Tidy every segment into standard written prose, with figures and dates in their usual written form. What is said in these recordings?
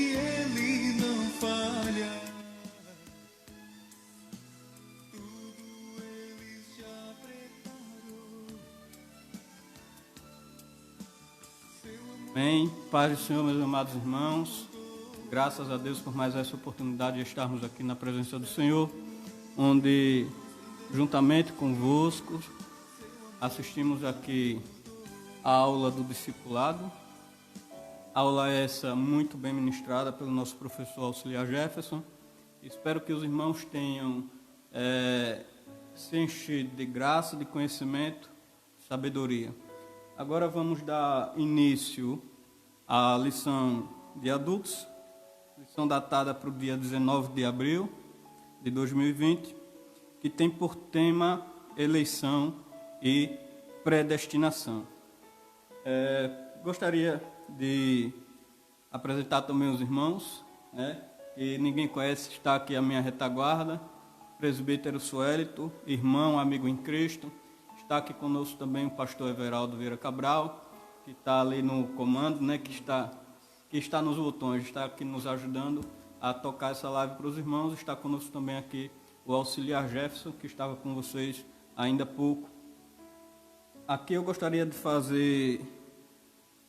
que Ele não falha. Tudo Ele já preparou. Amém. Paz do Senhor, meus amados irmãos. Graças a Deus por mais essa oportunidade de estarmos aqui na presença do Senhor, onde, juntamente convosco, assistimos aqui a aula do discipulado. Aula essa muito bem ministrada pelo nosso professor auxiliar Jefferson. Espero que os irmãos tenham se enchido de graça, de conhecimento, sabedoria. Agora vamos dar início à lição de adultos, lição datada para o dia 19 de abril de 2020, que tem por tema eleição e predestinação. Gostaria de apresentar também os irmãos, que ninguém conhece, está aqui a minha retaguarda, presbítero Suélito, irmão, amigo em Cristo. Está aqui conosco também o pastor Everaldo Vieira Cabral, que está ali no comando, que está nos botões, está aqui nos ajudando a tocar essa live para os irmãos. Está conosco também aqui o auxiliar Jefferson, que estava com vocês ainda há pouco. Aqui eu gostaria de fazer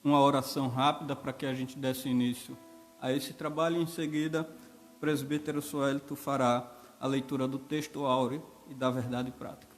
uma oração rápida para que a gente desse início a esse trabalho. Em seguida, o presbítero Suélito fará a leitura do texto áureo e da verdade prática.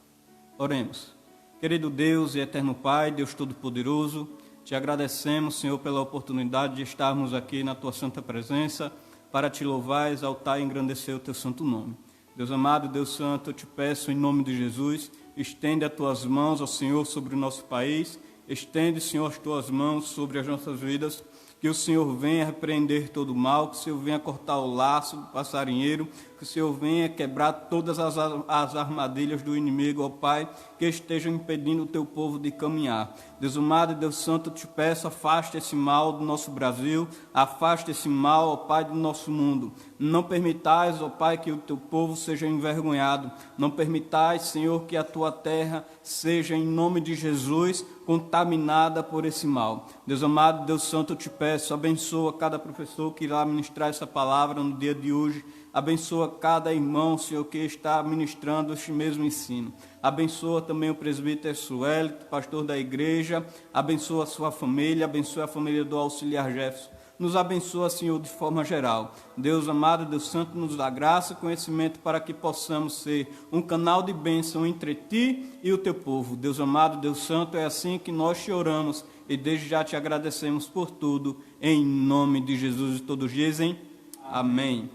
Oremos. Querido Deus e eterno Pai, Deus Todo-Poderoso, te agradecemos, Senhor, pela oportunidade de estarmos aqui na Tua santa presença para te louvar, exaltar e engrandecer o Teu santo nome. Deus amado, Deus santo, eu te peço em nome de Jesus, estende as Tuas mãos, ó Senhor, sobre o nosso país, estende, Senhor, as Tuas mãos sobre as nossas vidas, que o Senhor venha repreender todo o mal, que o Senhor venha cortar o laço do passarinheiro, que o Senhor venha quebrar todas as armadilhas do inimigo, ó Pai, que estejam impedindo o Teu povo de caminhar. Deus amado e Deus santo, eu te peço, afaste esse mal do nosso Brasil, afaste esse mal, ó Pai, do nosso mundo. Não permitais, ó Pai, que o Teu povo seja envergonhado. Não permitais, Senhor, que a Tua terra seja, em nome de Jesus, contaminada por esse mal. Deus amado, Deus santo, eu te peço, abençoa cada professor que irá ministrar essa palavra no dia de hoje. Abençoa cada irmão, Senhor, que está ministrando este mesmo ensino. Abençoa também o presbítero Suélito, pastor da igreja. Abençoa a sua família, abençoa a família do auxiliar Jefferson. Nos abençoa, Senhor, de forma geral. Deus amado, Deus santo, nos dá graça e conhecimento para que possamos ser um canal de bênção entre ti e o teu povo. Deus amado, Deus santo, é assim que nós te oramos e desde já te agradecemos por tudo. Em nome de Jesus, e todos dizem amém.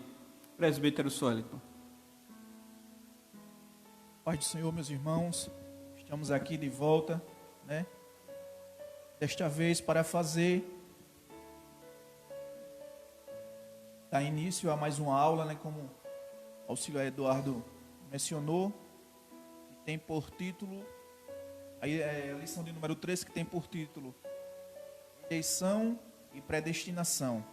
Presbítero Suélito. Paz do Senhor, meus irmãos, estamos aqui de volta, desta vez para dar início a mais uma aula, como o auxiliar Eduardo mencionou, que tem por título, a lição de número 3, que tem por título eleição e predestinação.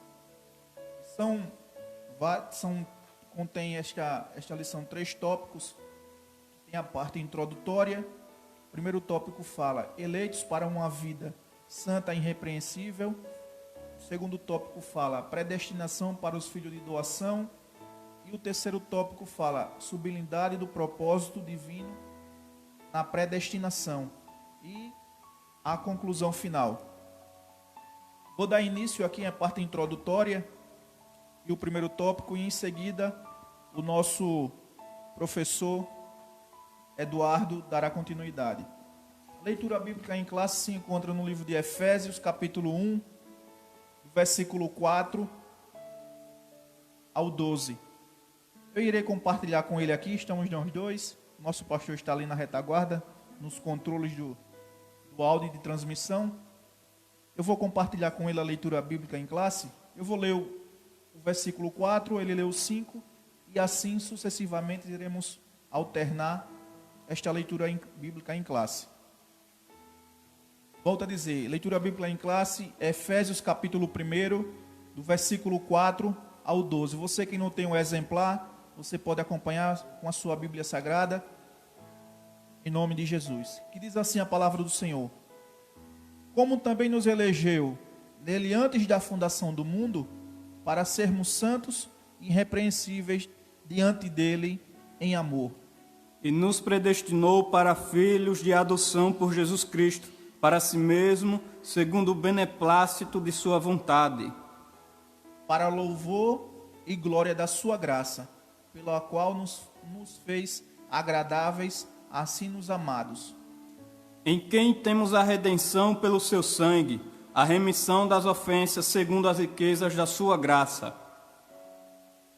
Contém esta lição 3 tópicos. Tem a parte introdutória. O primeiro tópico fala eleitos para uma vida santa e irrepreensível. O segundo tópico fala predestinação para os filhos de doação. E o terceiro tópico fala sublimidade do propósito divino na predestinação. E a conclusão final. Vou dar início aqui à parte introdutória e o primeiro tópico, e em seguida o nosso professor Eduardo dará continuidade. A leitura bíblica em classe se encontra no livro de Efésios, capítulo 1, versículo 4 ao 12. Eu irei compartilhar com ele aqui, estamos nós dois. O nosso pastor está ali na retaguarda, nos controles do áudio de transmissão. Eu vou compartilhar com ele a leitura bíblica em classe. Eu vou ler o versículo 4, ele leu o 5, e assim sucessivamente iremos alternar esta leitura bíblica em classe. Volto a dizer, leitura bíblica em classe, Efésios capítulo 1, do versículo 4 ao 12. Você que não tem um exemplar, você pode acompanhar com a sua Bíblia Sagrada, em nome de Jesus. Que diz assim a palavra do Senhor: como também nos elegeu nele antes da fundação do mundo, para sermos santos e irrepreensíveis diante dele em amor. E nos predestinou para filhos de adoção por Jesus Cristo, para si mesmo, segundo o beneplácito de sua vontade, Para louvor e glória da sua graça, pela qual nos fez agradáveis assim nos amados. em quem temos a redenção pelo seu sangue, a remissão das ofensas segundo as riquezas da sua graça.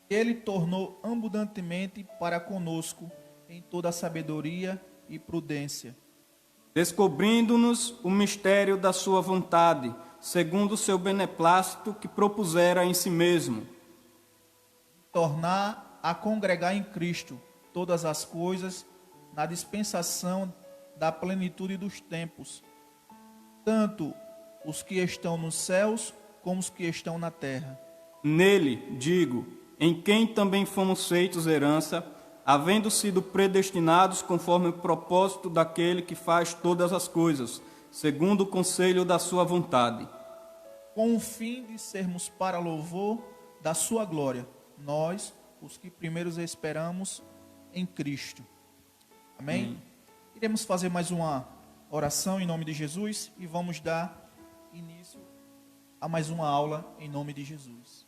Ele tornou abundantemente para conosco em toda a sabedoria e prudência, Descobrindo-nos o mistério da sua vontade, segundo o seu beneplácito que propusera em si mesmo, tornar a congregar em Cristo todas as coisas na dispensação da plenitude dos tempos, tanto os que estão nos céus como os que estão na terra. Nele, digo, em quem também fomos feitos herança, havendo sido predestinados conforme o propósito daquele que faz todas as coisas, segundo o conselho da sua vontade, Com o fim de sermos para louvor da sua glória, nós, os que primeiros esperamos em Cristo. Amém? Iremos fazer mais uma oração em nome de Jesus e vamos dar início a mais uma aula em nome de Jesus.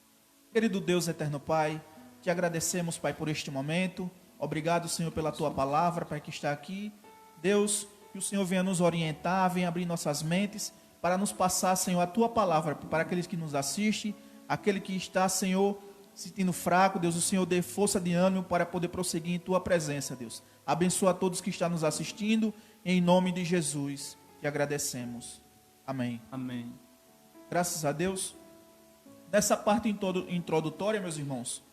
Querido Deus, eterno Pai, te agradecemos, Pai, por este momento. Obrigado, Senhor, pela tua palavra, Pai, que está aqui. Deus, que o Senhor venha nos orientar, venha abrir nossas mentes para nos passar, Senhor, a tua palavra para aqueles que nos assistem, aquele que está, Senhor, se sentindo fraco. Deus, o Senhor dê força de ânimo para poder prosseguir em tua presença, Deus. Abençoa a todos que estão nos assistindo, em nome de Jesus. Te agradecemos. Amém. Amém. Graças a Deus. Nessa parte introdutória, meus irmãos,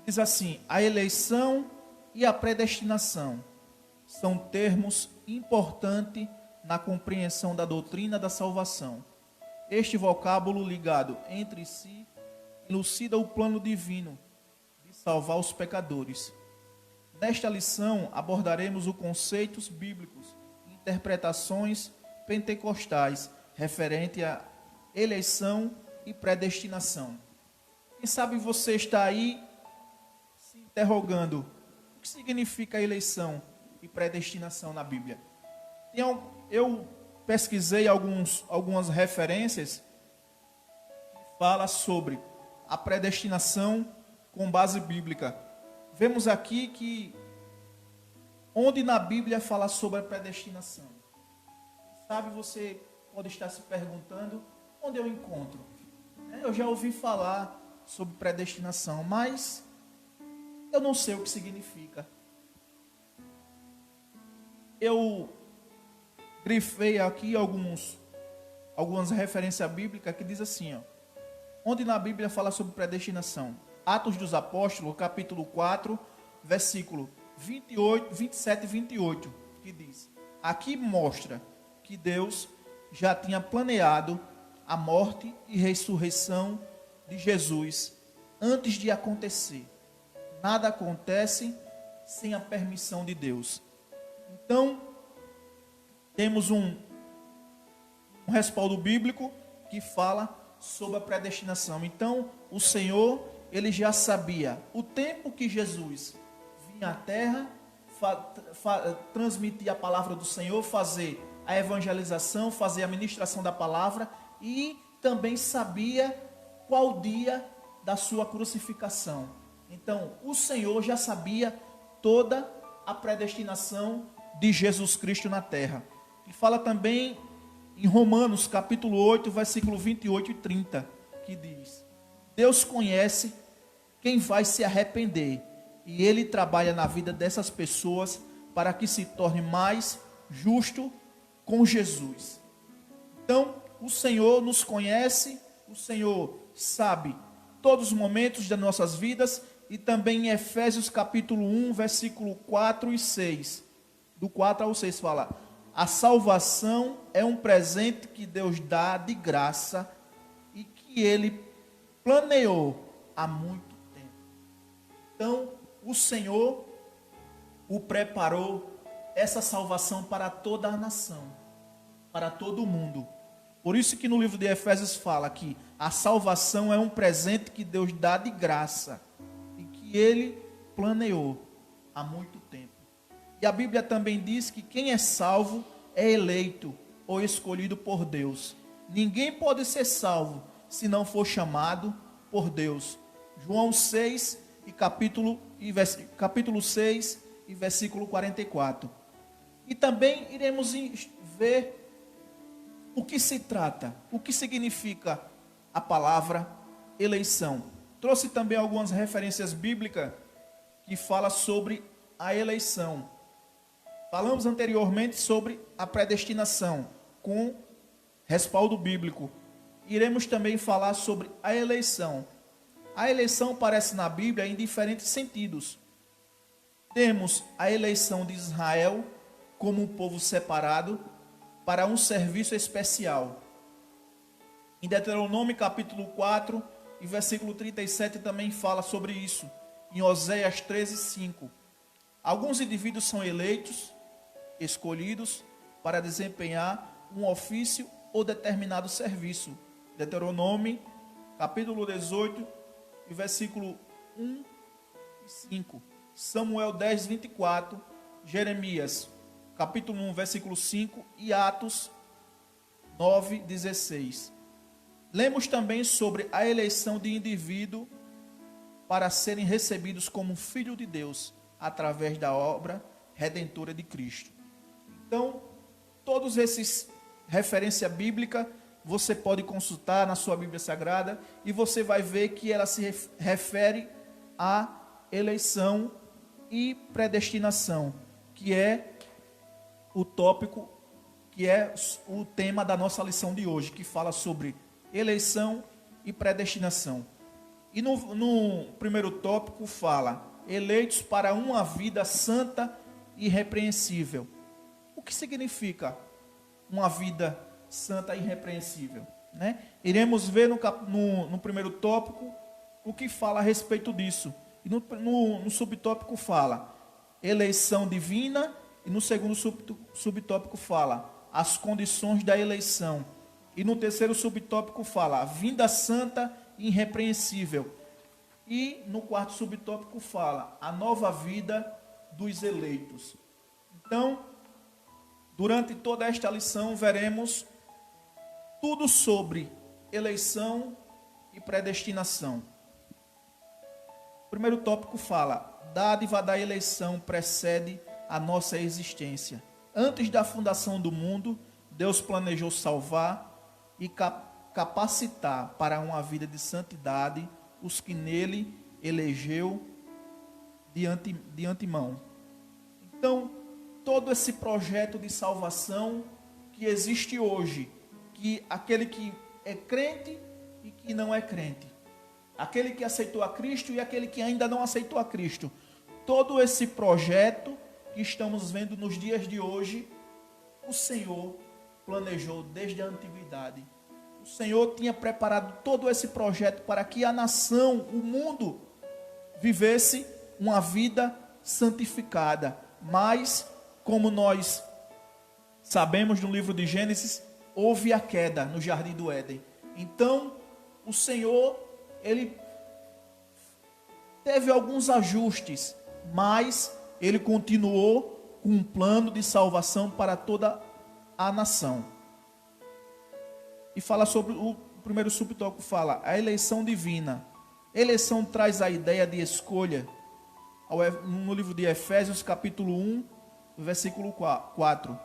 diz assim: a eleição e a predestinação são termos importantes na compreensão da doutrina da salvação. Este vocábulo ligado entre si elucida o plano divino de salvar os pecadores. Nesta lição abordaremos os conceitos bíblicos, interpretações pentecostais referente à eleição e predestinação. Quem sabe você está aí se interrogando: o que significa eleição e predestinação na Bíblia? Eu pesquisei algumas referências que falam sobre a predestinação com base bíblica. Vemos aqui que onde na Bíblia fala sobre a predestinação. Sabe, você pode estar se perguntando onde eu encontro. Eu já ouvi falar sobre predestinação, mas eu não sei o que significa. Eu grifei aqui algumas referências bíblicas que diz assim, ó, onde na Bíblia fala sobre predestinação. Atos dos Apóstolos, capítulo 4, versículo 27 e 28, que diz: aqui mostra que Deus já tinha planeado a morte e ressurreição de Jesus antes de acontecer. Nada acontece sem a permissão de Deus. Então, temos um respaldo bíblico que fala sobre a predestinação. Então, o Senhor, ele já sabia o tempo que Jesus vinha à terra, transmitir a palavra do Senhor, fazer a evangelização, fazer a ministração da palavra, e também sabia qual dia da sua crucificação. Então, o Senhor já sabia toda a predestinação de Jesus Cristo na terra. E fala também em Romanos, capítulo 8, versículo 28 e 30, que diz: Deus conhece quem vai se arrepender, e Ele trabalha na vida dessas pessoas para que se torne mais justo com Jesus. Então, o Senhor nos conhece, o Senhor sabe todos os momentos das nossas vidas, e também em Efésios capítulo 1, versículo 4 e 6, do 4 ao 6 fala: a salvação é um presente que Deus dá de graça e que Ele planeou há muito tempo. Então, o Senhor o preparou essa salvação para toda a nação, para todo o mundo. Por isso que no livro de Efésios fala que a salvação é um presente que Deus dá de graça e que Ele planeou há muito tempo. E a Bíblia também diz que quem é salvo é eleito ou escolhido por Deus. Ninguém pode ser salvo se não for chamado por Deus. João 6 e capítulo 6 e versículo 44. E também iremos ver o que se trata, o que significa a palavra eleição. Trouxe também algumas referências bíblicas que falam sobre a eleição. Falamos anteriormente sobre a predestinação, com respaldo bíblico. Iremos também falar sobre a eleição. A eleição aparece na Bíblia em diferentes sentidos. Temos a eleição de Israel como um povo separado para um serviço especial. Em Deuteronômio capítulo 4 e versículo 37 também fala sobre isso. Em Oséias 13:5. Alguns indivíduos são eleitos, escolhidos para desempenhar um ofício ou determinado serviço. Deuteronômio capítulo 18 e versículo 1 e 5. Samuel 10:24, Jeremias capítulo 1, versículo 5 e Atos 9:16. Lemos também sobre a eleição de indivíduo para serem recebidos como filho de Deus através da obra redentora de Cristo. Então, todos esses referência bíblica você pode consultar na sua Bíblia Sagrada e você vai ver que ela se refere à eleição e predestinação, que é o tópico, que é o tema da nossa lição de hoje, que fala sobre eleição e predestinação. E no primeiro tópico fala, eleitos para uma vida santa e irrepreensível. O que significa uma vida santa e irrepreensível? Né? Iremos ver no primeiro tópico o que fala a respeito disso. E no subtópico fala eleição divina, e no segundo subtópico fala as condições da eleição. E no terceiro subtópico fala a vinda santa e irrepreensível. E no quarto subtópico fala a nova vida dos eleitos. Então, durante toda esta lição veremos tudo sobre eleição e predestinação. O primeiro tópico fala: dádiva da eleição precede a nossa existência. Antes da fundação do mundo, Deus planejou salvar e capacitar para uma vida de santidade os que nele elegeu de antemão. Então, todo esse projeto de salvação que existe hoje, que aquele que é crente e que não é crente, aquele que aceitou a Cristo e aquele que ainda não aceitou a Cristo, todo esse projeto que estamos vendo nos dias de hoje, o Senhor planejou desde a antiguidade. O Senhor tinha preparado todo esse projeto para que a nação, o mundo, vivesse uma vida santificada. Mas, como nós sabemos no livro de Gênesis, houve a queda no Jardim do Éden. Então, o Senhor, Ele teve alguns ajustes, mas Ele continuou com um plano de salvação para toda a nação. E fala sobre o primeiro subtópico, fala a eleição divina. Eleição traz a ideia de escolha. No livro de Efésios, capítulo 1, versículo 4.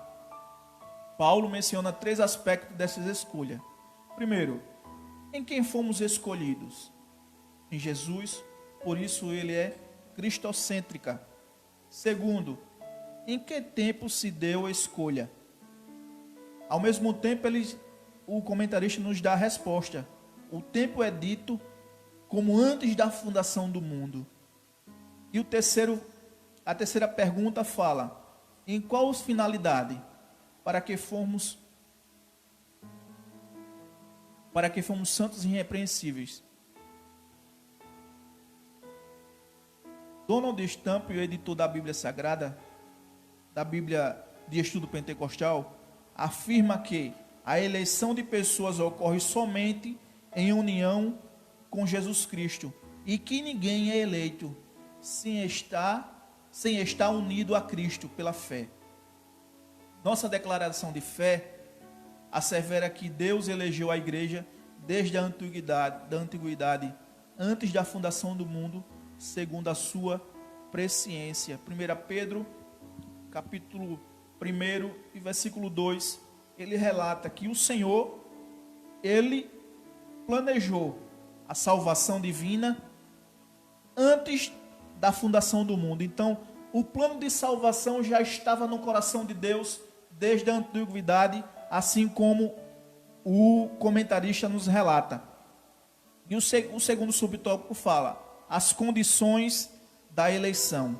Paulo menciona 3 aspectos dessas escolhas. Primeiro, em quem fomos escolhidos? Em Jesus, por isso ele é cristocêntrica. Segundo, em que tempo se deu a escolha? Ao mesmo tempo, o comentarista nos dá a resposta. O tempo é dito como antes da fundação do mundo. E a terceira pergunta fala, em qual finalidade? Para que fomos santos e irrepreensíveis. Donald Stamp, o editor da Bíblia Sagrada, da Bíblia de Estudo Pentecostal, afirma que A eleição de pessoas ocorre somente em união com Jesus Cristo, e que ninguém é eleito sem estar unido a Cristo pela fé. Nossa declaração de fé assevera que Deus elegeu a igreja desde a antiguidade, antes da fundação do mundo, segundo a sua presciência. 1 Pedro, capítulo 1 e versículo 2, ele relata que o Senhor, ele planejou a salvação divina antes da fundação do mundo. Então, o plano de salvação já estava no coração de Deus desde a antiguidade, assim como o comentarista nos relata. E o segundo subtópico fala as condições da eleição.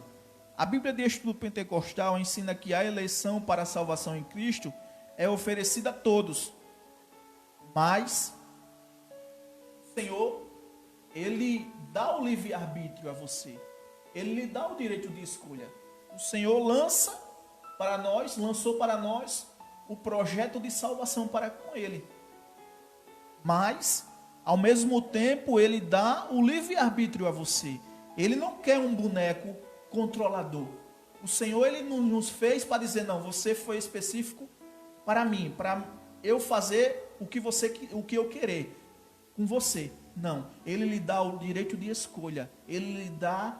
A Bíblia de Estudo Pentecostal ensina que a eleição para a salvação em Cristo é oferecida a todos, mas o Senhor, ele dá o livre-arbítrio a você, ele lhe dá o direito de escolha. O Senhor lançou para nós o projeto de salvação para com ele, mas ao mesmo tempo ele dá o livre-arbítrio a você. Ele não quer um boneco controlador. O Senhor, ele não nos fez para dizer, não, você foi específico para mim, para eu fazer o que eu querer com você. Não, ele lhe dá o direito de escolha, ele lhe dá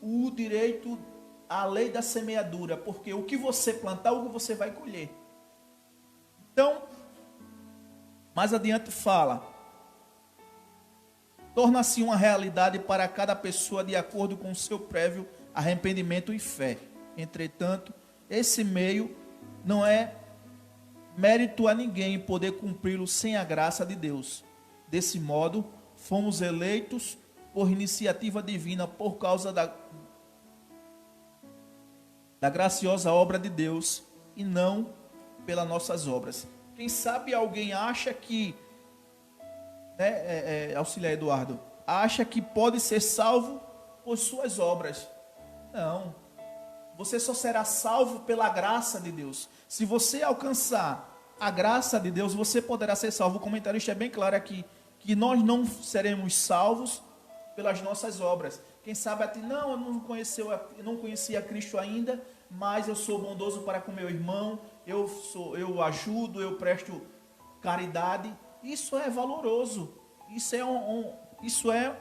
o direito, a lei da semeadura, porque o que você plantar, o que você vai colher. Então, mais adiante fala, torna-se uma realidade para cada pessoa de acordo com o seu prévio arrependimento e fé. Entretanto, esse meio não é mérito a ninguém poder cumpri-lo sem a graça de Deus. Desse modo, fomos eleitos por iniciativa divina por causa da graciosa obra de Deus e não pelas nossas obras. Quem sabe alguém acha que, auxiliar Eduardo, acha que pode ser salvo por suas obras. Não. Você só será salvo pela graça de Deus. Se você alcançar a graça de Deus, você poderá ser salvo. O comentarista é bem claro aqui, que nós não seremos salvos pelas nossas obras. Quem sabe até, não, eu não conhecia Cristo ainda, mas eu sou bondoso para com meu irmão, eu ajudo, eu presto caridade. Isso é valoroso. Isso é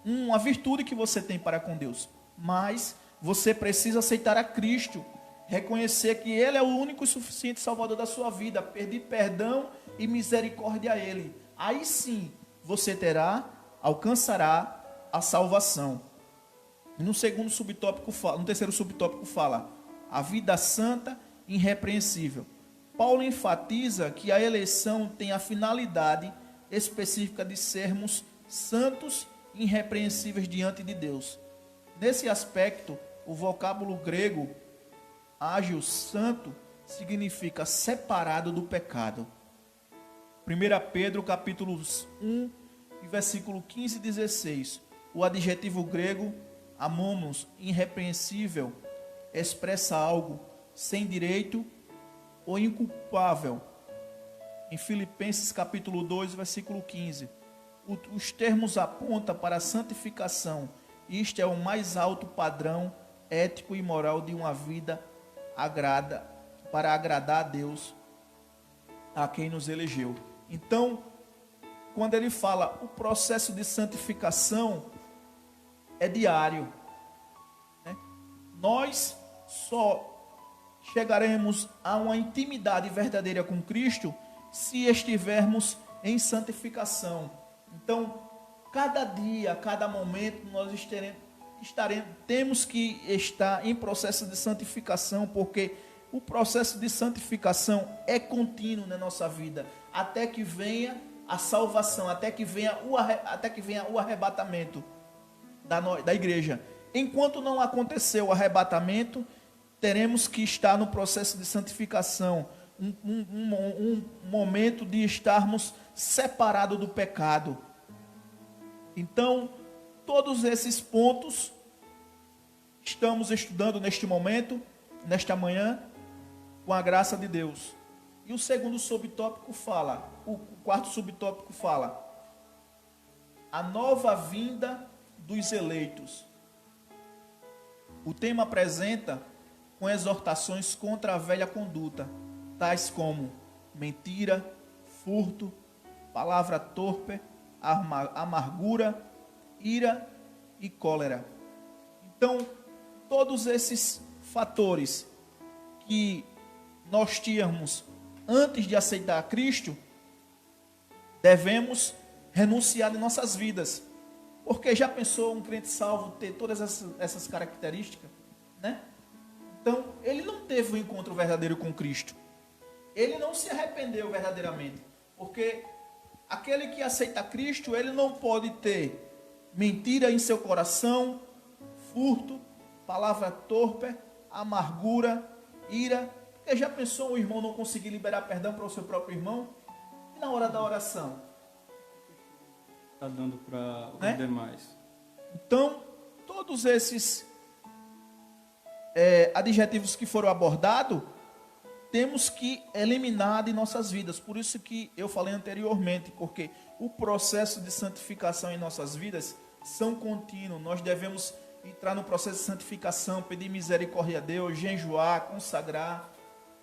uma virtude que você tem para com Deus. Mas você precisa aceitar a Cristo, reconhecer que Ele é o único e suficiente Salvador da sua vida, pedir perdão e misericórdia a Ele. Aí sim, você alcançará a salvação. E no terceiro subtópico fala, a vida santa e irrepreensível. Paulo enfatiza que a eleição tem a finalidade específica de sermos santos e irrepreensíveis diante de Deus. Nesse aspecto, o vocábulo grego ágil, santo, significa separado do pecado. 1 Pedro capítulo 1, versículo 15 e 16. O adjetivo grego amomos, irrepreensível, expressa algo sem direito ou inculpável. Em Filipenses capítulo 2, versículo 15. Os termos apontam para a santificação. Isto é o mais alto padrão ético e moral de uma vida para agradar a Deus, a quem nos elegeu. Então, quando ele fala o processo de santificação é diário, né? Nós só chegaremos a uma intimidade verdadeira com Cristo se estivermos em santificação. Então, cada dia, cada momento, nós temos que estar em processo de santificação, porque o processo de santificação é contínuo na nossa vida, até que venha a salvação, até que venha o arrebatamento da igreja. Enquanto não acontecer o arrebatamento, teremos que estar no processo de santificação, um momento de estarmos separados do pecado. Então, todos esses pontos estamos estudando neste momento, nesta manhã, com a graça de Deus. E o segundo subtópico fala, o quarto subtópico fala, a nova vinda dos eleitos. O tema apresenta com exortações contra a velha conduta, tais como mentira, furto, palavra torpe, amargura, ira e cólera. Então, todos esses fatores que nós tínhamos antes de aceitar Cristo, devemos renunciar em nossas vidas. Porque já pensou um crente salvo ter todas essas características, né? Então, ele não teve um encontro verdadeiro com Cristo. Ele não se arrependeu verdadeiramente. Porque aquele que aceita Cristo, ele não pode ter mentira em seu coração, furto, palavra torpe, amargura, ira. Porque já pensou um irmão não conseguir liberar perdão para o seu próprio irmão? E na hora da oração? Está dando para os Né? demais. Então, todos esses adjetivos que foram abordados, temos que eliminar de nossas vidas. Por isso que eu falei anteriormente, porque o processo de santificação em nossas vidas são contínuos. Nós devemos entrar no processo de santificação, pedir misericórdia a Deus, jejuar, consagrar,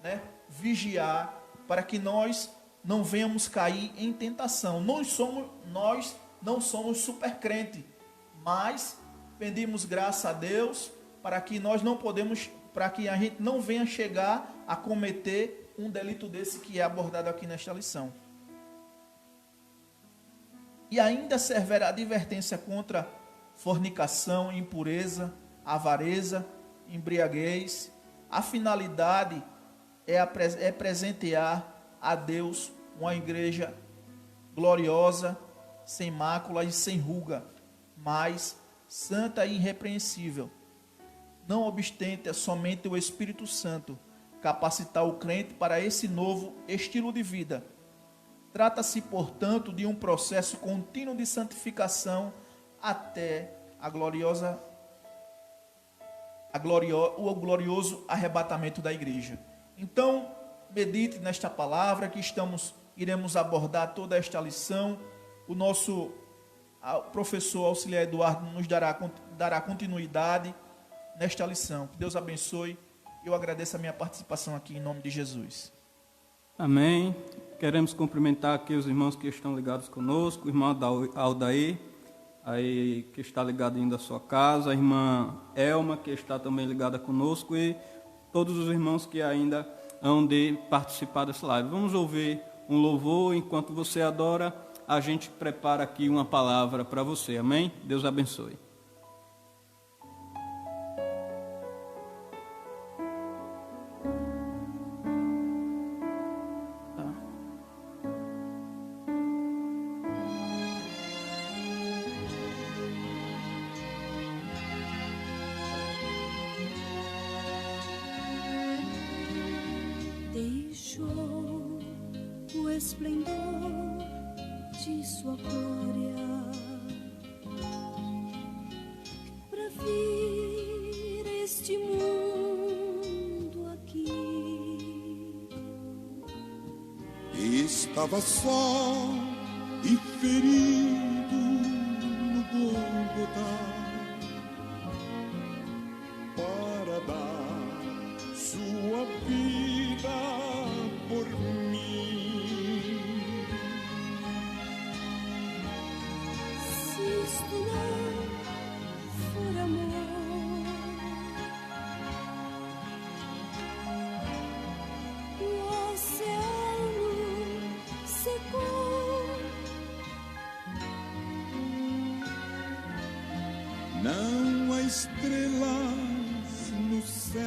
né? Vigiar, para que nós não venhamos cair em tentação. Nós não somos super crente, mas pedimos graça a Deus para que nós não podemos, para que a gente não venha chegar a cometer um delito desse que é abordado aqui nesta lição. E ainda severa advertência contra fornicação, impureza, avareza, embriaguez. A finalidade é presentear a Deus uma igreja gloriosa, sem mácula e sem ruga, mas santa e irrepreensível. Não obstante, é somente o Espírito Santo capacitar o crente para esse novo estilo de vida. Trata-se, portanto, de um processo contínuo de santificação até o glorioso arrebatamento da igreja. Então, medite nesta palavra que iremos abordar toda esta lição. O nosso professor auxiliar Eduardo nos dará continuidade nesta lição. Que Deus abençoe. Eu agradeço a minha participação aqui em nome de Jesus. Amém. Queremos cumprimentar aqui os irmãos que estão ligados conosco, o irmão Aldair, aí, que está ligado ainda à sua casa, a irmã Elma, que está também ligada conosco, e todos os irmãos que ainda hão de participar dessa live. Vamos ouvir um louvor. Enquanto você adora, a gente prepara aqui uma palavra para você. Amém? Deus abençoe. Deixou o esplendor de sua glória para vir este mundo aqui. Estava só e ferido no Gólgota para dar sua vida por mim. Se isto não for amor, o oceano secou. Não há estrelas no céu,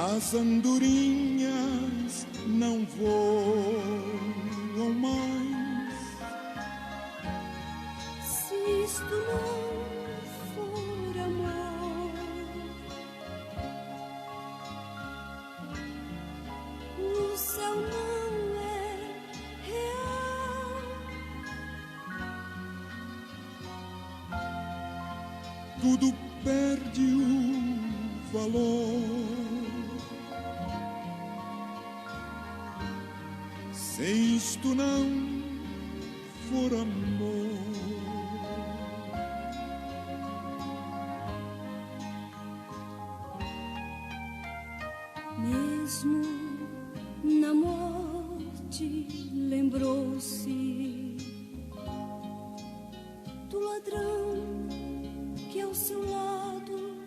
as andorinhas não voam mais. Se isto não for amor, o céu não é real. Tudo perde o valor. Se isto não for amor, mesmo na morte lembrou-se do ladrão que ao seu lado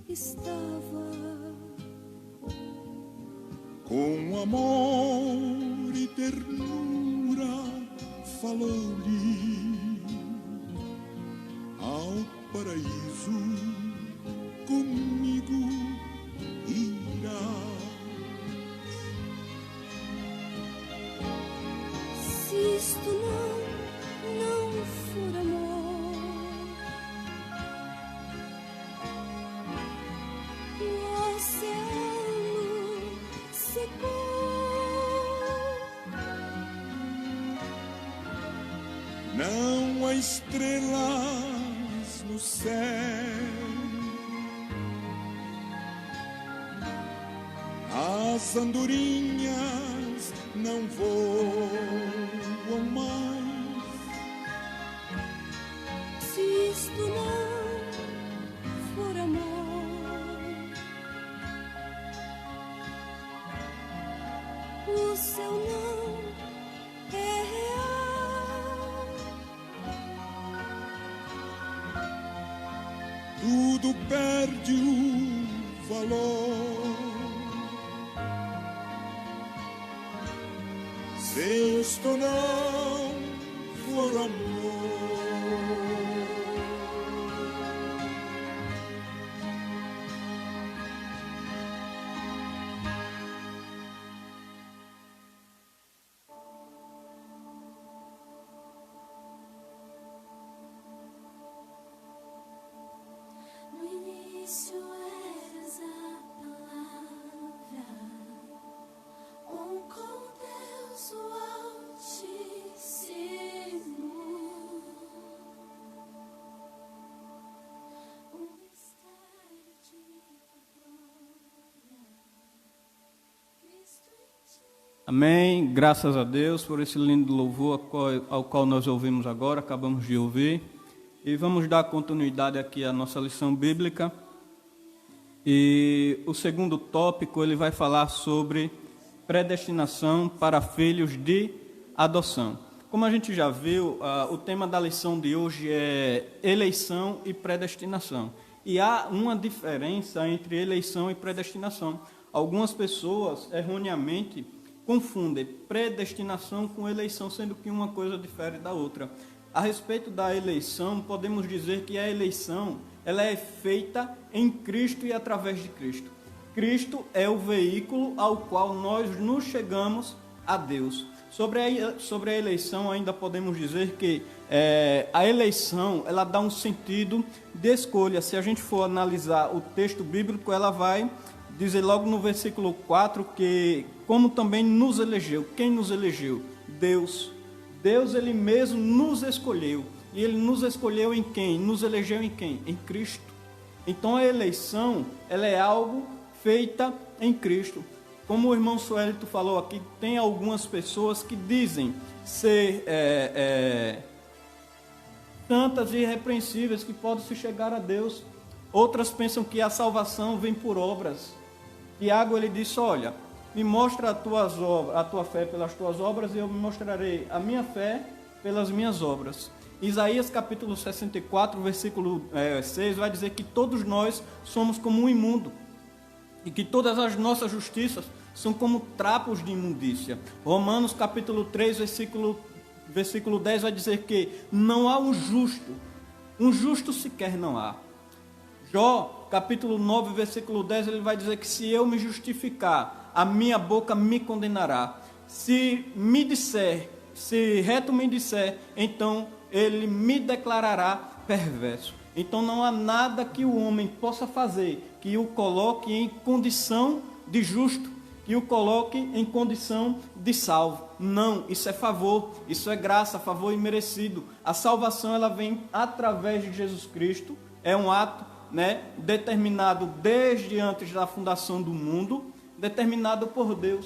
estava, com amor e ternura falou-lhe, ao paraíso comigo irás. se isto não for amor, o oceano secou. Não há estrelas no céu, as andorinhas não voam mais. Se isto não for amor, o céu não é real. Tudo perde o valor. Se isto não for amor, No início eras a palavra, com Deus o Altíssimo, o mistério de glória, Cristo em ti. Amém. Graças a Deus por esse lindo louvor ao qual nós ouvimos agora, acabamos de ouvir. E vamos dar continuidade aqui à nossa lição bíblica. E o segundo tópico, ele vai falar sobre predestinação para filhos de adoção. Como a gente já viu, o tema da lição de hoje é eleição e predestinação. E há uma diferença entre eleição e predestinação. Algumas pessoas, erroneamente, confundem predestinação com eleição, sendo que uma coisa difere da outra. A respeito da eleição, podemos dizer que a eleição ela é feita em Cristo e através de Cristo. Cristo é o veículo ao qual nós nos chegamos a Deus. Sobre a eleição, ainda podemos dizer que a eleição ela dá um sentido de escolha. Se a gente for analisar o texto bíblico, ela vai dizer logo no versículo 4 que como também nos elegeu. Quem nos elegeu? Deus. Deus, Ele mesmo nos escolheu. E Ele nos escolheu em quem? Nos elegeu em quem? Em Cristo. Então a eleição, ela é algo feita em Cristo. Como o irmão Suelito falou aqui, tem algumas pessoas que dizem ser santas e irrepreensíveis, que podem se chegar a Deus. Outras pensam que a salvação vem por obras. Tiago, ele disse, olha, me mostra a tua fé pelas tuas obras e eu me mostrarei a minha fé pelas minhas obras. Isaías capítulo 64, versículo 6 vai dizer que todos nós somos como um imundo e que todas as nossas justiças são como trapos de imundícia. Romanos capítulo 3, versículo 10 vai dizer que não há um justo sequer não há. Jó capítulo 9, versículo 10, ele vai dizer que se eu me justificar, a minha boca me condenará. Se reto me disser, então ele me declarará perverso. Então não há nada que o homem possa fazer que o coloque em condição de justo, que o coloque em condição de salvo. Não, isso é favor, isso é graça, favor imerecido. A salvação ela vem através de Jesus Cristo, é um ato né, determinado desde antes da fundação do mundo, determinado por Deus.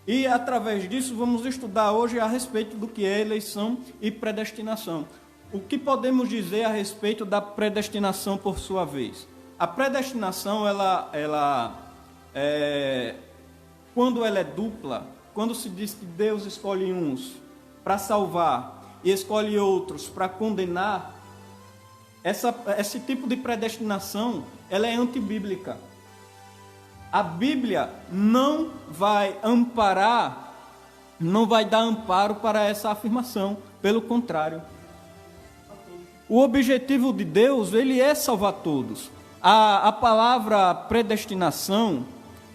E através disso vamos estudar hoje a respeito do que é eleição e predestinação. O que podemos dizer a respeito da predestinação por sua vez? A predestinação, quando ela é dupla, quando se diz que Deus escolhe uns para salvar e escolhe outros para condenar, esse tipo de predestinação, ela é antibíblica. A Bíblia não vai amparar, não vai dar amparo para essa afirmação, pelo contrário. O objetivo de Deus, ele é salvar todos. A palavra predestinação,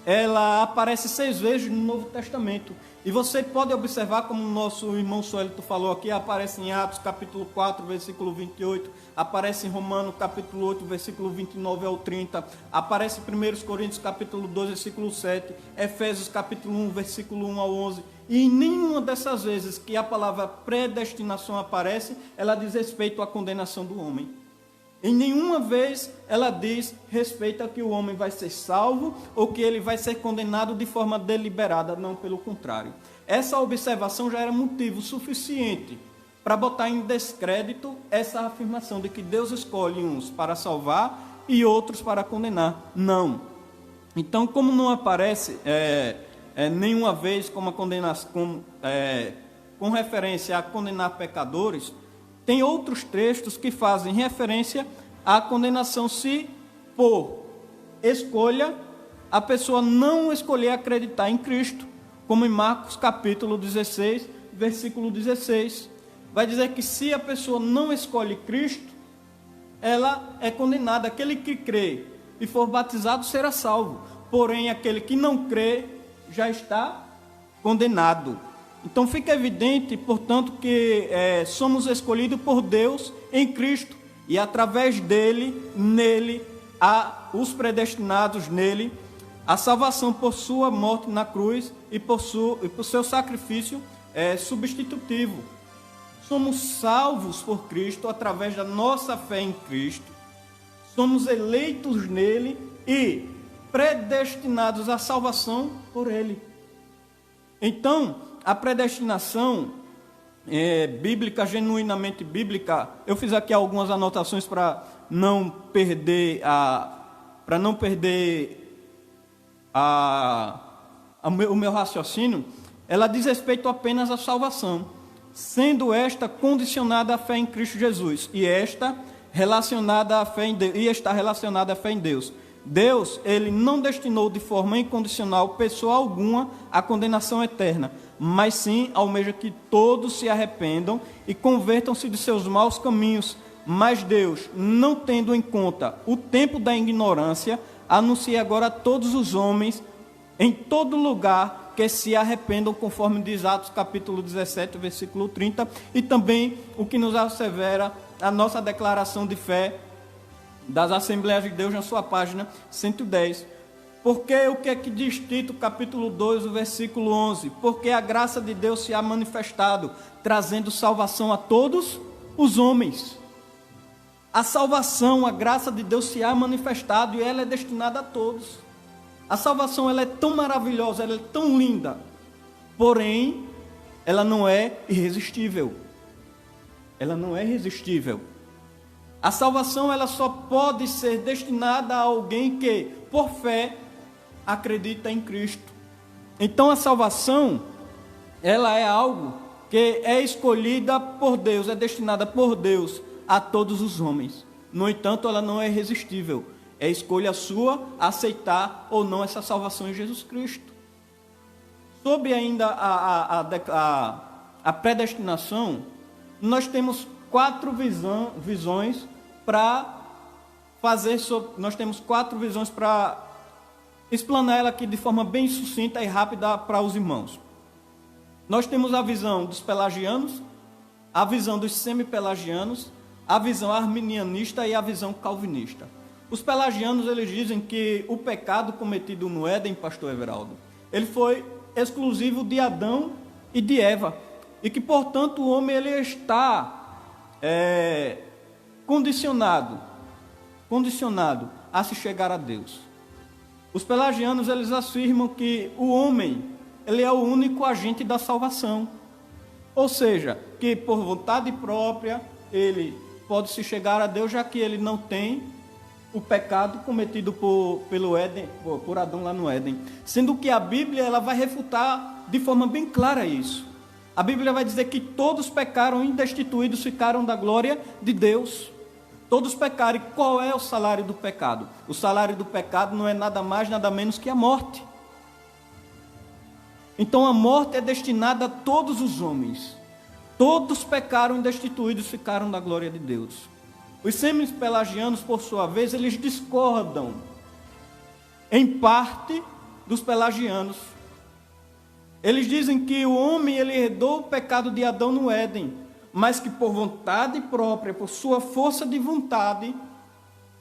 ela aparece 6 vezes no Novo Testamento. E você pode observar, como o nosso irmão Suelito falou aqui, aparece em Atos capítulo 4, versículo 28, aparece em Romanos capítulo 8, versículo 29 ao 30, aparece em 1 Coríntios capítulo 2, versículo 7, Efésios capítulo 1, versículo 1 ao 11. E em nenhuma dessas vezes que a palavra predestinação aparece, ela diz respeito à condenação do homem. Em nenhuma vez ela diz respeito a que o homem vai ser salvo ou que ele vai ser condenado de forma deliberada, não, pelo contrário. Essa observação já era motivo suficiente para botar em descrédito essa afirmação de que Deus escolhe uns para salvar e outros para condenar. Não. Então, como não aparece nenhuma vez como a condenação, com referência a condenar pecadores, tem outros textos que fazem referência à condenação se, por escolha, a pessoa não escolher acreditar em Cristo, como em Marcos capítulo 16, versículo 16. Vai dizer que se a pessoa não escolhe Cristo, ela é condenada. Aquele que crê e for batizado será salvo, porém aquele que não crê já está condenado. Então fica evidente, portanto, que somos escolhidos por Deus em Cristo e através dele, nele, os predestinados nele, a salvação por sua morte na cruz e por seu sacrifício substitutivo. Somos salvos por Cristo através da nossa fé em Cristo, somos eleitos nele e predestinados à salvação por ele. Então, a predestinação bíblica, genuinamente bíblica, eu fiz aqui algumas anotações para não perder o meu raciocínio. Ela diz respeito apenas à salvação, sendo esta condicionada à fé em Cristo Jesus e está relacionada à fé em Deus. Deus, ele não destinou de forma incondicional pessoa alguma à condenação eterna, mas sim almeja que todos se arrependam e convertam-se de seus maus caminhos. Mas Deus, não tendo em conta o tempo da ignorância, anuncia agora a todos os homens, em todo lugar, que se arrependam, conforme diz Atos capítulo 17, versículo 30, e também o que nos assevera a nossa declaração de fé das Assembleias de Deus na sua página 110. Porque o que é que diz Tito capítulo 2, o versículo 11? Porque a graça de Deus se há manifestado, trazendo salvação a todos os homens. A salvação, a graça de Deus se há manifestado e ela é destinada a todos. A salvação, ela é tão maravilhosa, ela é tão linda, porém, ela não é irresistível. Ela não é irresistível. A salvação, ela só pode ser destinada a alguém que, por fé, acredita em Cristo. Então, a salvação, ela é algo que é escolhida por Deus, é destinada por Deus a todos os homens. No entanto, ela não é irresistível. É escolha sua aceitar ou não essa salvação em Jesus Cristo. Sobre ainda a predestinação, nós temos 4 visões para fazer nós temos 4 visões para explanar ela aqui de forma bem sucinta e rápida para os irmãos. Nós temos a visão dos pelagianos, a visão dos semipelagianos, a visão arminianista e a visão calvinista. Os pelagianos, eles dizem que o pecado cometido no Éden, pastor Everaldo, ele foi exclusivo de Adão e de Eva, e que, portanto, o homem ele está condicionado condicionado a se chegar a Deus. Os pelagianos, eles afirmam que o homem, ele é o único agente da salvação. Ou seja, que por vontade própria, ele pode se chegar a Deus, já que ele não tem o pecado cometido por Adão lá no Éden. Sendo que a Bíblia, ela vai refutar de forma bem clara isso. A Bíblia vai dizer que todos pecaram e destituídos ficaram da glória de Deus. Todos pecaram. E qual é o salário do pecado? O salário do pecado não é nada mais, nada menos que a morte. Então a morte é destinada a todos os homens. Todos pecaram e destituídos ficaram da glória de Deus. Os semi-pelagianos, por sua vez, eles discordam em parte dos pelagianos. Eles dizem que o homem, ele herdou o pecado de Adão no Éden, mas que por vontade própria, por sua força de vontade,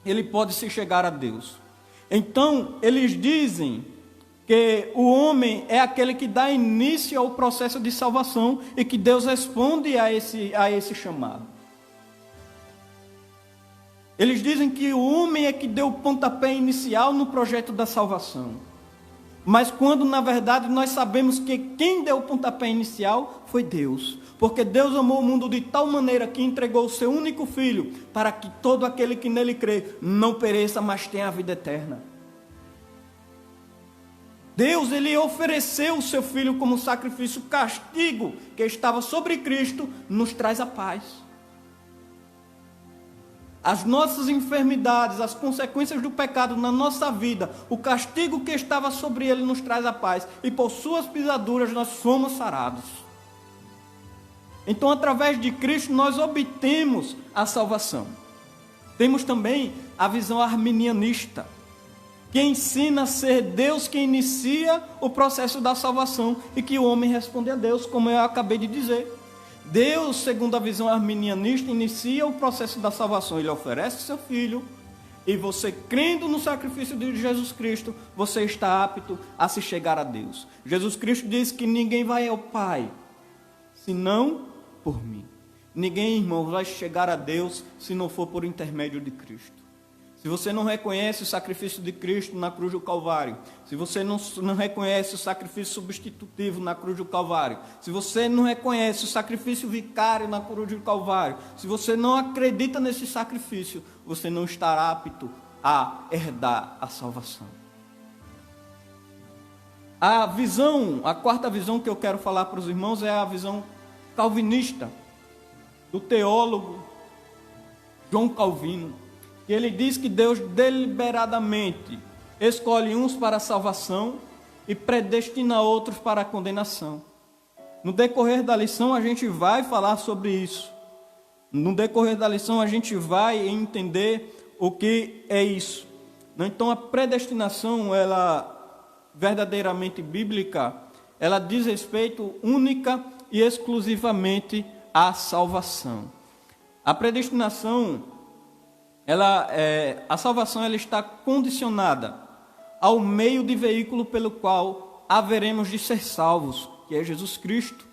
ele pode se chegar a Deus. Então, eles dizem que o homem é aquele que dá início ao processo de salvação e que Deus responde a esse chamado. Eles dizem que o homem é que deu o pontapé inicial no projeto da salvação. Mas quando, na verdade, nós sabemos que quem deu o pontapé inicial foi Deus. Porque Deus amou o mundo de tal maneira que entregou o seu único Filho, para que todo aquele que nele crê não pereça, mas tenha a vida eterna. Deus, ele ofereceu o seu Filho como sacrifício. O castigo que estava sobre Cristo nos traz a paz. As nossas enfermidades, as consequências do pecado na nossa vida, o castigo que estava sobre ele nos traz a paz. E por suas pisaduras nós fomos sarados. Então, através de Cristo, nós obtemos a salvação. Temos também a visão arminianista, que ensina a ser Deus quem inicia o processo da salvação e que o homem responde a Deus, como eu acabei de dizer. Deus, segundo a visão arminianista, inicia o processo da salvação. Ele oferece seu Filho e você, crendo no sacrifício de Jesus Cristo, você está apto a se chegar a Deus. Jesus Cristo diz que ninguém vai ao Pai, senão por mim. Ninguém, irmão, vai chegar a Deus se não for por intermédio de Cristo. Se você não reconhece o sacrifício de Cristo na cruz do Calvário, se você não reconhece o sacrifício substitutivo na cruz do Calvário, se você não reconhece o sacrifício vicário na cruz do Calvário, se você não acredita nesse sacrifício, você não estará apto a herdar a salvação. A quarta visão que eu quero falar para os irmãos é a visão calvinista, do teólogo João Calvino. Que ele diz que Deus deliberadamente escolhe uns para a salvação e predestina outros para a condenação. No decorrer da lição a gente vai falar sobre isso. No decorrer da lição a gente vai entender o que é isso. Então a predestinação, ela verdadeiramente bíblica, ela diz respeito única e exclusivamente à salvação. A predestinação, a salvação, ela está condicionada ao meio de veículo pelo qual haveremos de ser salvos, que é Jesus Cristo.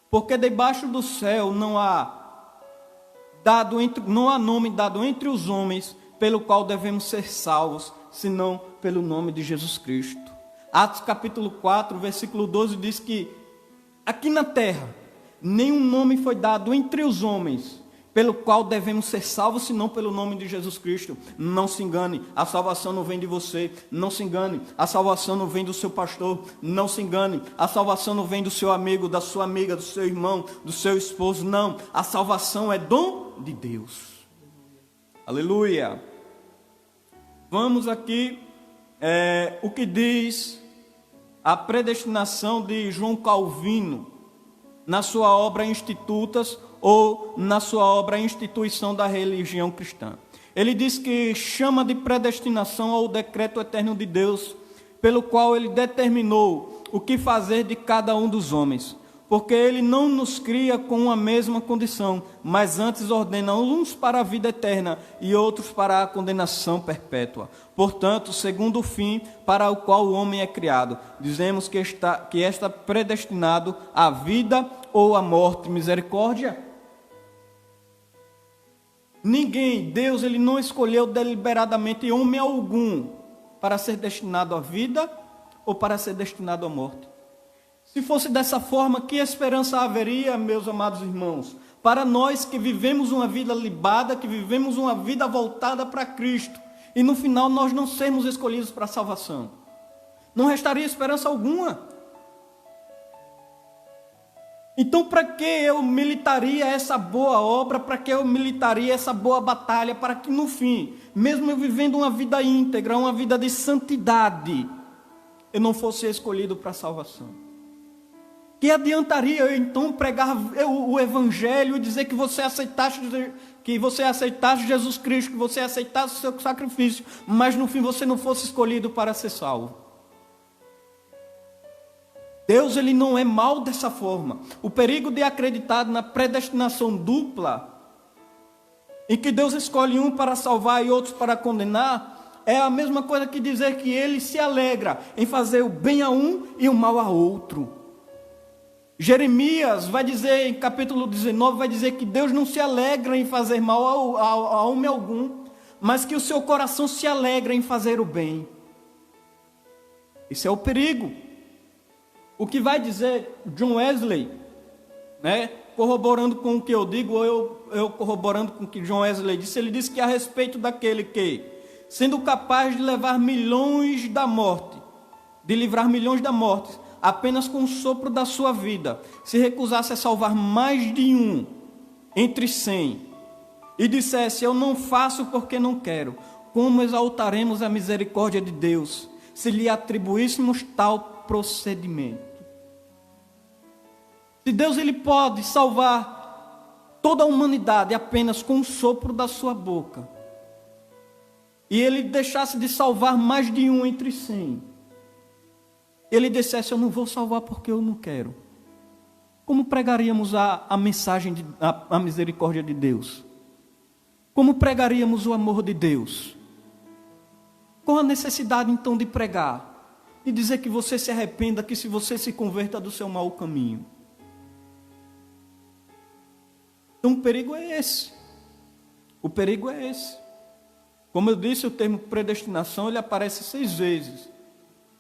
Porque debaixo do céu não há nome dado entre os homens pelo qual devemos ser salvos, senão pelo nome de Jesus Cristo. Atos capítulo 4, versículo 12 diz que aqui na terra nenhum nome foi dado entre os homens pelo qual devemos ser salvos, senão pelo nome de Jesus Cristo. Não se engane, a salvação não vem de você. Não se engane, a salvação não vem do seu pastor. Não se engane, a salvação não vem do seu amigo, da sua amiga, do seu irmão, do seu esposo. Não, a salvação é dom de Deus. Aleluia. Vamos aqui, o que diz a predestinação de João Calvino na sua obra Institutas, ou na sua obra Instituição da Religião Cristã. Ele diz que chama de predestinação ao decreto eterno de Deus, pelo qual ele determinou o que fazer de cada um dos homens, porque ele não nos cria com a mesma condição, mas antes ordena uns para a vida eterna e outros para a condenação perpétua. Portanto, segundo o fim para o qual o homem é criado, dizemos que está predestinado à vida ou à morte. Misericórdia? Ninguém, Deus, ele não escolheu deliberadamente homem algum para ser destinado à vida ou para ser destinado à morte. Se fosse dessa forma, que esperança haveria, meus amados irmãos, para nós que vivemos uma vida libada, que vivemos uma vida voltada para Cristo, e no final nós não sermos escolhidos para a salvação? Não restaria esperança alguma. Então, para que eu militaria essa boa obra, para que eu militaria essa boa batalha, para que no fim, mesmo eu vivendo uma vida íntegra, uma vida de santidade, eu não fosse escolhido para a salvação? Que adiantaria eu então pregar o Evangelho e dizer que você aceitasse Jesus Cristo, que você aceitasse o seu sacrifício, mas no fim você não fosse escolhido para ser salvo? Deus, ele não é mau dessa forma. O perigo de acreditar na predestinação dupla, em que Deus escolhe um para salvar e outros para condenar, é a mesma coisa que dizer que ele se alegra em fazer o bem a um e o mal a outro. Jeremias vai dizer, em capítulo 19, vai dizer que Deus não se alegra em fazer mal a homem algum, mas que o seu coração se alegra em fazer o bem. Esse é o perigo. O que vai dizer John Wesley, né, corroborando com o que eu digo, ou eu corroborando com o que John Wesley disse, ele disse que a respeito daquele que, sendo capaz de levar milhões da morte, de livrar milhões da morte, apenas com o sopro da sua vida, se recusasse a salvar mais de um entre 100, e dissesse, eu não faço porque não quero, como exaltaremos a misericórdia de Deus, se lhe atribuíssemos tal procedimento? Se Deus, ele pode salvar toda a humanidade apenas com o sopro da sua boca, e ele deixasse de salvar mais de um entre 100, ele dissesse, eu não vou salvar porque eu não quero, como pregaríamos a mensagem, a misericórdia de Deus? Como pregaríamos o amor de Deus? Qual a necessidade então de pregar? E dizer que você se arrependa, que se você se converta do seu mau caminho? Então o perigo é esse. O perigo é esse. Como eu disse, o termo predestinação, ele aparece 6 vezes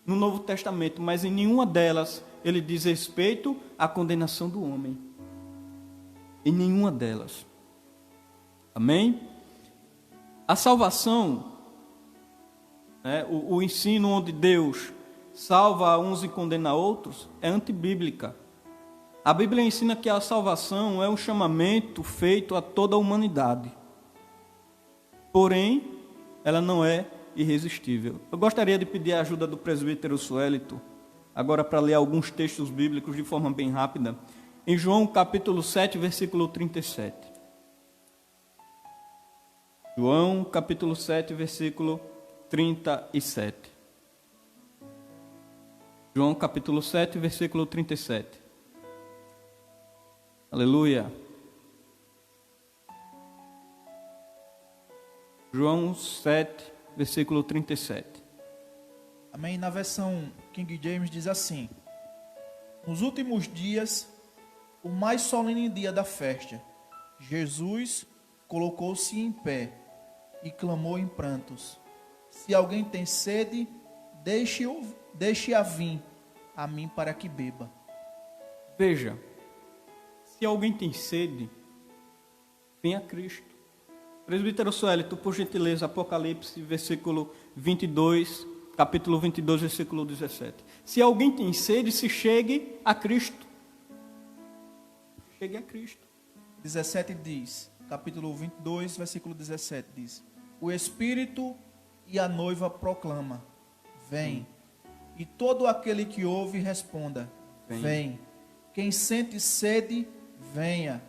no Novo Testamento, mas em nenhuma delas ele diz respeito à condenação do homem. Em nenhuma delas. Amém? A salvação, o ensino onde Deus salva uns e condena outros, é antibíblica. A Bíblia ensina que a salvação é um chamamento feito a toda a humanidade. Porém, ela não é irresistível. Eu gostaria de pedir a ajuda do presbítero Suélito, agora para ler alguns textos bíblicos de forma bem rápida. Em João capítulo 7, versículo 37. João capítulo 7, versículo 37. João capítulo 7, versículo 37. Aleluia. João 7, versículo 37. Amém. Na versão King James diz assim: nos últimos dias, o mais solene dia da festa, Jesus colocou-se em pé e clamou em prantos: se alguém tem sede, deixe-a vir a mim para que beba. Veja, se alguém tem sede, venha a Cristo. Presbítero Suélito, por gentileza, Apocalipse, versículo 22, capítulo 22, versículo 17. Se alguém tem sede, se chegue a Cristo. Chegue a Cristo. 17 diz, capítulo 22, versículo 17 diz: o Espírito e a noiva proclama: vem. E todo aquele que ouve responda: vem. Quem sente sede, venha.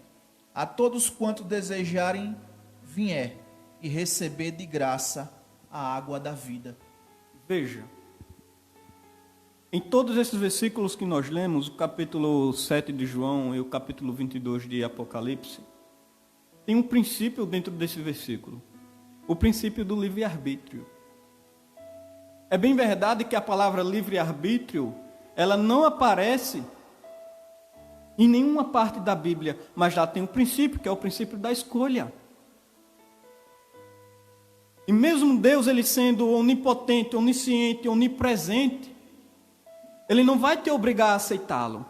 A todos quantos desejarem, vier e receber de graça a água da vida. Veja, em todos esses versículos que nós lemos, o capítulo 7 de João e o capítulo 22 de Apocalipse, tem um princípio dentro desse versículo, o princípio do livre-arbítrio. É bem verdade que a palavra livre-arbítrio, ela não aparece em nenhuma parte da Bíblia, mas lá tem um princípio, que é o princípio da escolha. E mesmo Deus, ele sendo onipotente, onisciente, onipresente, ele não vai te obrigar a aceitá-lo.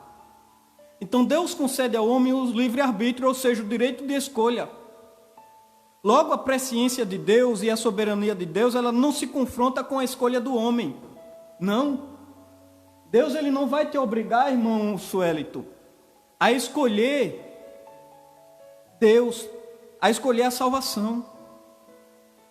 Então Deus concede ao homem o livre-arbítrio, ou seja, o direito de escolha. Logo, a presciência de Deus e a soberania de Deus, ela não se confronta com a escolha do homem. Não. Deus, ele não vai te obrigar, irmão Suélito, a escolher Deus, a escolher a salvação.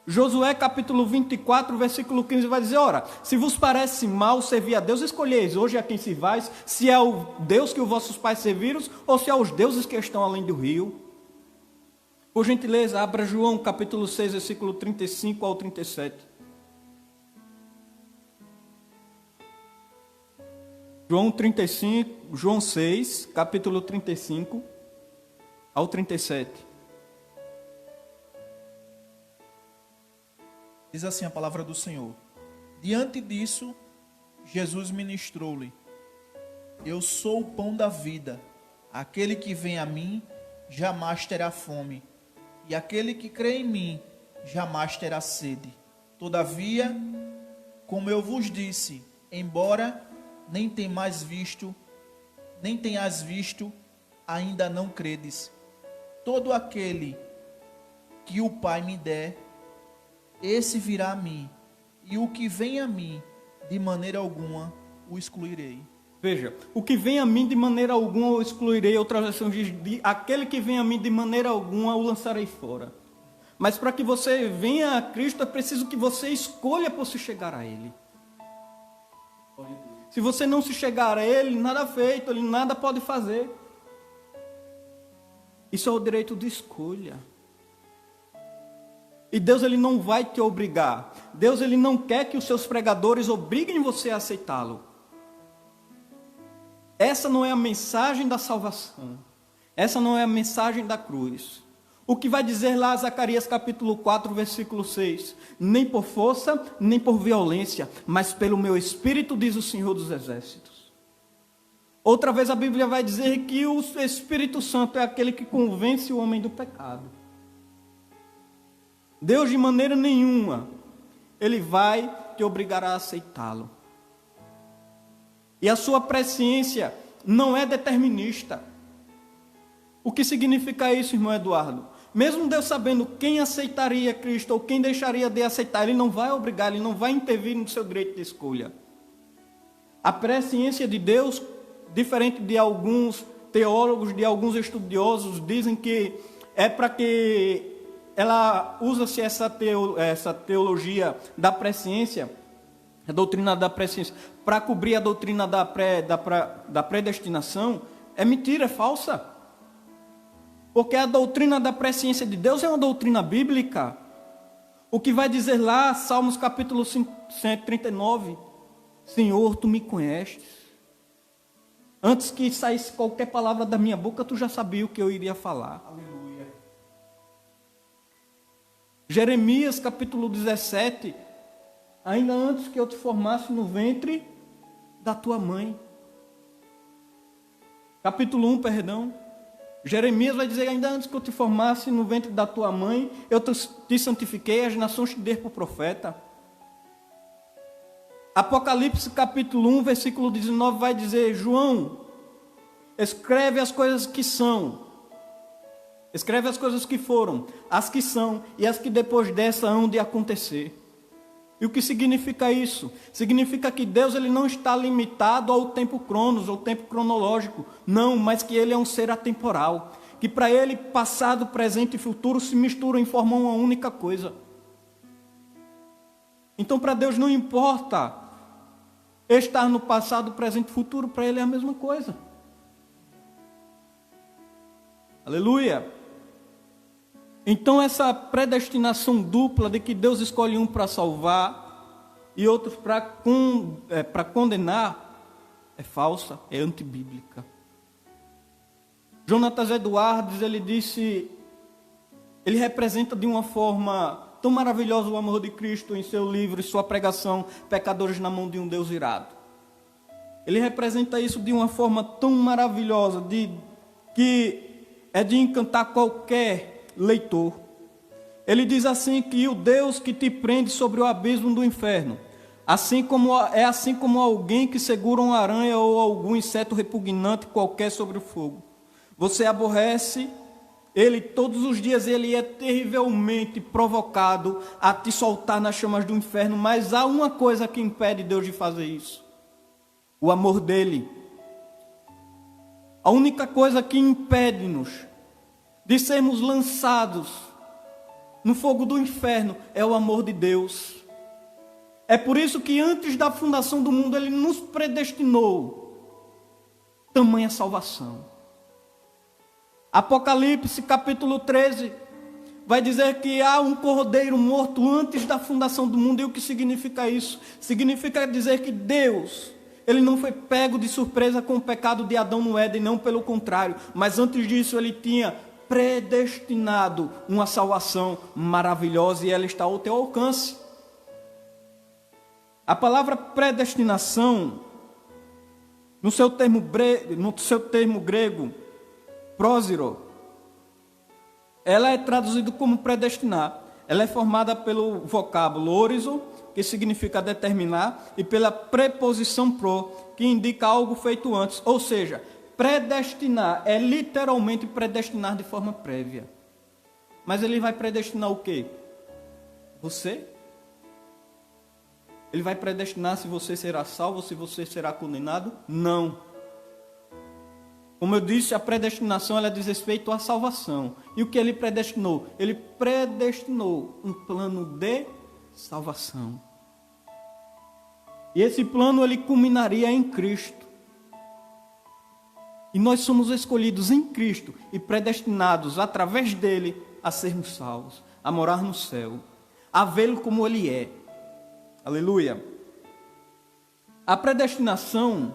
Josué capítulo 24, versículo 15 vai dizer: ora, se vos parece mal servir a Deus, escolheis hoje a quem servais, se é o Deus que os vossos pais serviram, ou se é os deuses que estão além do rio. Por gentileza, abra João capítulo 6, versículo 35 ao 37. João 6, capítulo 35 ao 37. Diz assim a palavra do Senhor: diante disso, Jesus ministrou-lhe: eu sou o pão da vida. Aquele que vem a mim jamais terá fome, e aquele que crê em mim jamais terá sede. Todavia, como eu vos disse, embora nem tenhas visto, ainda não credes. Todo aquele que o Pai me der, esse virá a mim, e o que vem a mim, de maneira alguma o excluirei. Veja, o que vem a mim de maneira alguma o excluirei. Outra versão diz: aquele que vem a mim de maneira alguma o lançarei fora. Mas para que você venha a Cristo é preciso que você escolha por se chegar a Ele. Se você não se chegar a Ele, nada feito, Ele nada pode fazer. Isso é o direito de escolha. E Deus, ele não vai te obrigar. Deus, ele não quer que os seus pregadores obriguem você a aceitá-lo. Essa não é a mensagem da salvação. Essa não é a mensagem da cruz. O que vai dizer lá Zacarias capítulo 4, versículo 6? Nem por força, nem por violência, mas pelo meu Espírito, diz o Senhor dos Exércitos. Outra vez a Bíblia vai dizer que o Espírito Santo é aquele que convence o homem do pecado. Deus, de maneira nenhuma, ele vai te obrigar a aceitá-lo. E a sua presciência não é determinista. O que significa isso, irmão Eduardo? Mesmo Deus sabendo quem aceitaria Cristo ou quem deixaria de aceitar, Ele não vai obrigar, Ele não vai intervir no seu direito de escolha. A presciência de Deus, diferente de alguns teólogos, de alguns estudiosos, dizem que é para que ela usa-se essa teologia da presciência, a doutrina da presciência, para cobrir a doutrina da predestinação. É mentira, é falsa. Porque a doutrina da presciência de Deus é uma doutrina bíblica. O que vai dizer lá, Salmos capítulo 139, Senhor, Tu me conheces. Antes que saísse qualquer palavra da minha boca, Tu já sabia o que eu iria falar. Aleluia. Jeremias capítulo 17, ainda antes que eu te formasse no ventre da tua mãe. Capítulo 1, perdão. Jeremias vai dizer: ainda antes que eu te formasse no ventre da tua mãe, eu te santifiquei, as nações te dei por profeta. Apocalipse capítulo 1, versículo 19 vai dizer: João, escreve as coisas que são. Escreve as coisas que foram, as que são e as que depois dessa hão de acontecer. E o que significa isso? Significa que Deus, ele não está limitado ao tempo cronos, ao tempo cronológico. Não, mas que ele é um ser atemporal. Que para ele passado, presente e futuro se misturam e formam uma única coisa. Então para Deus não importa estar no passado, presente e futuro, para ele é a mesma coisa. Aleluia! Então essa predestinação dupla de que Deus escolhe um para salvar e outros para condenar é falsa, é antibíblica. Jonatas Edwards, ele representa de uma forma tão maravilhosa o amor de Cristo em seu livro e sua pregação, Pecadores na Mão de um Deus Irado. Ele representa isso de uma forma tão maravilhosa, que é de encantar qualquer leitor. ele diz assim que o Deus que te prende sobre o abismo do inferno, assim como alguém que segura uma aranha ou algum inseto repugnante qualquer sobre o fogo. Você aborrece ele todos os dias, ele é terrivelmente provocado a te soltar nas chamas do inferno, mas há uma coisa que impede Deus de fazer isso: o amor dele. A única coisa que impede-nos de sermos lançados no fogo do inferno é o amor de Deus. É por isso que antes da fundação do mundo ele nos predestinou tamanha salvação. Apocalipse capítulo 13 vai dizer que há um cordeiro morto antes da fundação do mundo. E o que significa isso? Significa dizer que Deus, ele não foi pego de surpresa com o pecado de Adão no Éden, não, pelo contrário, mas antes disso ele tinha predestinado uma salvação maravilhosa e ela está ao teu alcance. A palavra predestinação, no seu termo grego, prósiro, ela é traduzida como predestinar. Ela é formada pelo vocábulo orizo, que significa determinar, e pela preposição pro, que indica algo feito antes. Ou seja, predestinar é literalmente predestinar de forma prévia. Mas ele vai predestinar o quê? Você? Ele vai predestinar se você será salvo ou se você será condenado? Não. Como eu disse, a predestinação ela diz respeito à salvação. E o que ele predestinou? Ele predestinou um plano de salvação. E esse plano ele culminaria em Cristo. E nós somos escolhidos em Cristo e predestinados através dele a sermos salvos, a morar no céu, a vê-lo como ele é. Aleluia. A predestinação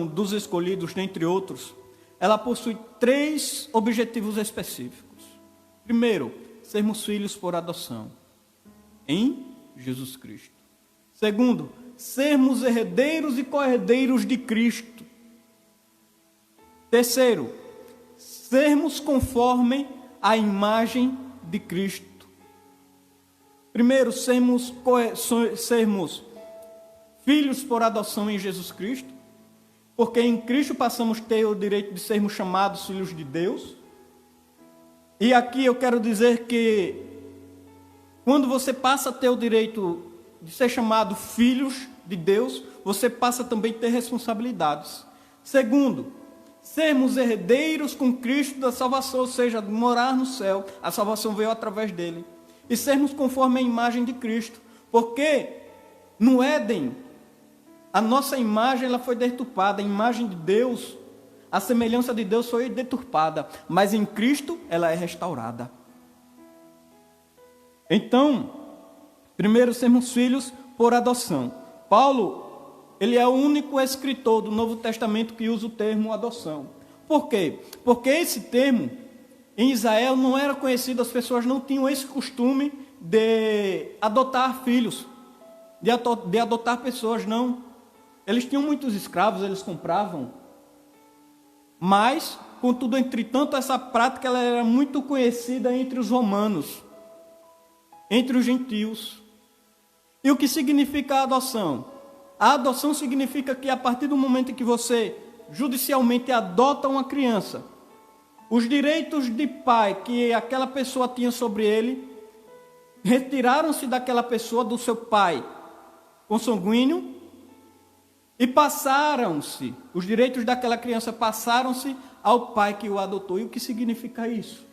dos escolhidos, dentre outros, ela possui 3 objetivos específicos. Primeiro, sermos filhos por adoção em Jesus Cristo. Segundo, sermos herdeiros e co-herdeiros de Cristo. Terceiro, sermos conforme a imagem de Cristo. Primeiro, sermos filhos por adoção em Jesus Cristo, porque em Cristo passamos a ter o direito de sermos chamados filhos de Deus. E aqui eu quero dizer que quando você passa a ter o direito de ser chamado filhos de Deus, você passa também a ter responsabilidades. Segundo, sermos herdeiros com Cristo da salvação, ou seja, morar no céu, a salvação veio através dele. E sermos conforme a imagem de Cristo, porque no Éden, a nossa imagem ela foi deturpada, a imagem de Deus, a semelhança de Deus foi deturpada, mas em Cristo ela é restaurada. Então, primeiro sermos filhos por adoção. Paulo, ele é o único escritor do Novo Testamento que usa o termo adoção. Por quê? Porque esse termo, em Israel, não era conhecido, as pessoas não tinham esse costume de adotar filhos, de adotar pessoas, não. Eles tinham muitos escravos, eles compravam. Mas, contudo, entretanto, essa prática ela era muito conhecida entre os romanos, entre os gentios. E o que significa a adoção? A adoção significa que a partir do momento em que você judicialmente adota uma criança, os direitos de pai que aquela pessoa tinha sobre ele, retiraram-se daquela pessoa, do seu pai consanguíneo, e passaram-se, os direitos daquela criança passaram-se ao pai que o adotou. E o que significa isso?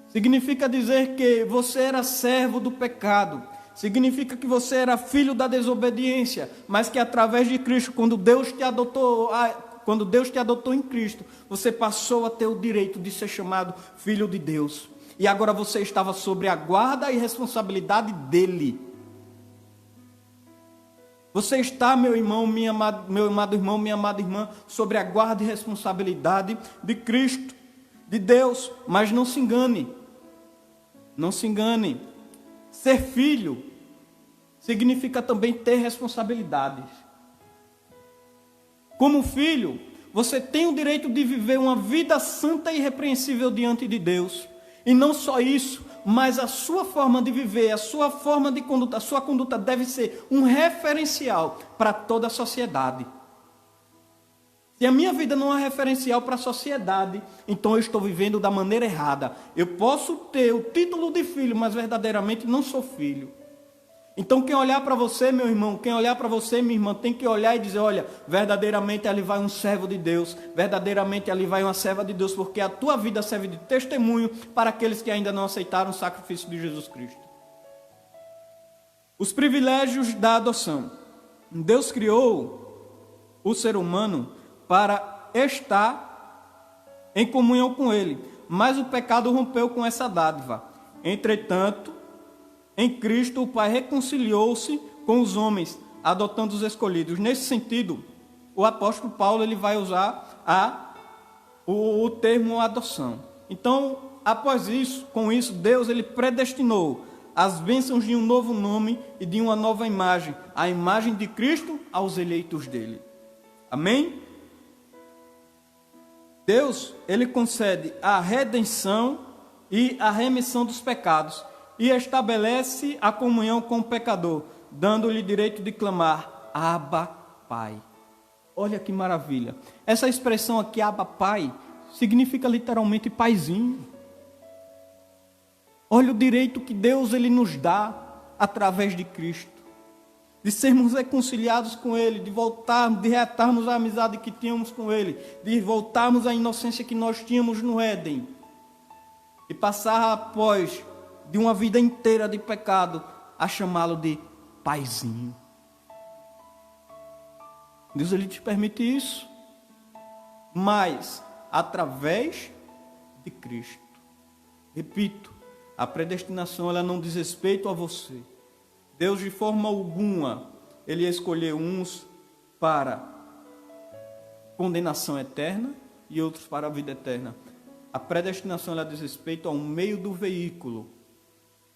Significa dizer que você era servo do pecado, significa que você era filho da desobediência, mas que através de Cristo, quando Deus te adotou em Cristo, você passou a ter o direito de ser chamado filho de Deus. E agora você estava sob a guarda e responsabilidade dele. Você está, meu irmão, meu amado irmão, minha amada irmã, sobre a guarda e responsabilidade de Cristo, de Deus. Mas não se engane. Não se engane. Ser filho significa também ter responsabilidades. Como filho, você tem o direito de viver uma vida santa e irrepreensível diante de Deus. E não só isso, mas a sua forma de viver, a sua forma de conduta, a sua conduta deve ser um referencial para toda a sociedade. Se a minha vida não é referencial para a sociedade, então eu estou vivendo da maneira errada. Eu posso ter o título de filho, mas verdadeiramente não sou filho. Então quem olhar para você, meu irmão, quem olhar para você, minha irmã, tem que olhar e dizer, olha, verdadeiramente ali vai um servo de Deus, verdadeiramente ali vai uma serva de Deus, porque a tua vida serve de testemunho para aqueles que ainda não aceitaram o sacrifício de Jesus Cristo. Os privilégios da adoção. Deus criou o ser humano para estar em comunhão com Ele, mas o pecado rompeu com essa dádiva. Entretanto, em Cristo, o Pai reconciliou-se com os homens, adotando os escolhidos. Nesse sentido, o apóstolo Paulo ele vai usar o termo adoção. Então, após isso, com isso, Deus ele predestinou as bênçãos de um novo nome e de uma nova imagem, a imagem de Cristo aos eleitos dele. Amém? Deus, ele concede a redenção e a remissão dos pecados e estabelece a comunhão com o pecador, dando-lhe direito de clamar, Abba, Pai. Olha que maravilha. Essa expressão aqui, Abba, Pai, significa literalmente paizinho. Olha o direito que Deus ele nos dá através de Cristo. De sermos reconciliados com Ele, de voltarmos, de reatarmos a amizade que tínhamos com Ele, de voltarmos à inocência que nós tínhamos no Éden. E passar após de uma vida inteira de pecado, a chamá-lo de paizinho. Deus ele te permite isso, mas através de Cristo. Repito, a predestinação ela não diz respeito a você. Deus de forma alguma, ele escolheu uns para condenação eterna e outros para a vida eterna. A predestinação ela diz respeito ao meio do veículo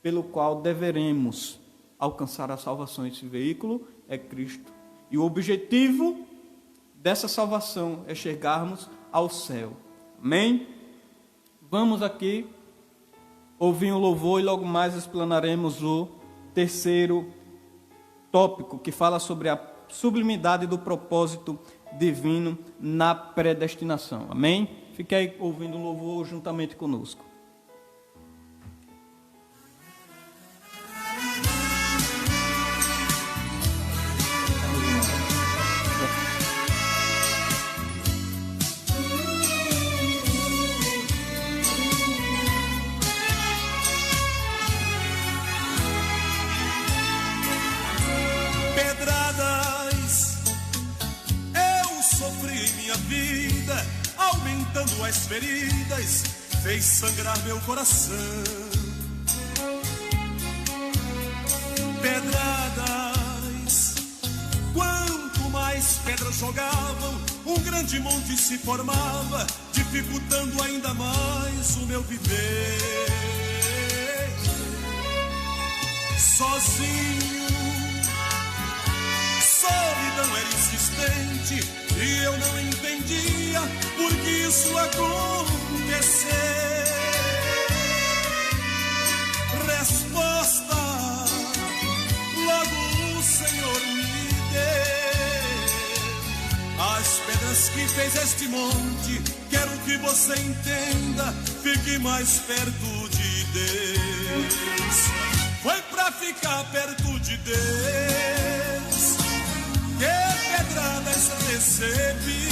pelo qual deveremos alcançar a salvação. Esse veículo é Cristo. E o objetivo dessa salvação é chegarmos ao céu. Amém? Vamos aqui ouvir um louvor e logo mais explanaremos o terceiro tópico que fala sobre a sublimidade do propósito divino na predestinação. Amém? Fique aí ouvindo o louvor juntamente conosco. Aumentando as feridas, fez sangrar meu coração. Pedradas, quanto mais pedras jogavam, um grande monte se formava, dificultando ainda mais o meu viver. Sozinho, solidão era insistente, e eu não entendia por que isso aconteceu. Resposta, logo o Senhor me deu. As pedras que fez este monte, quero que você entenda, fique mais perto de Deus. Foi pra ficar perto de Deus que pedradas recebi.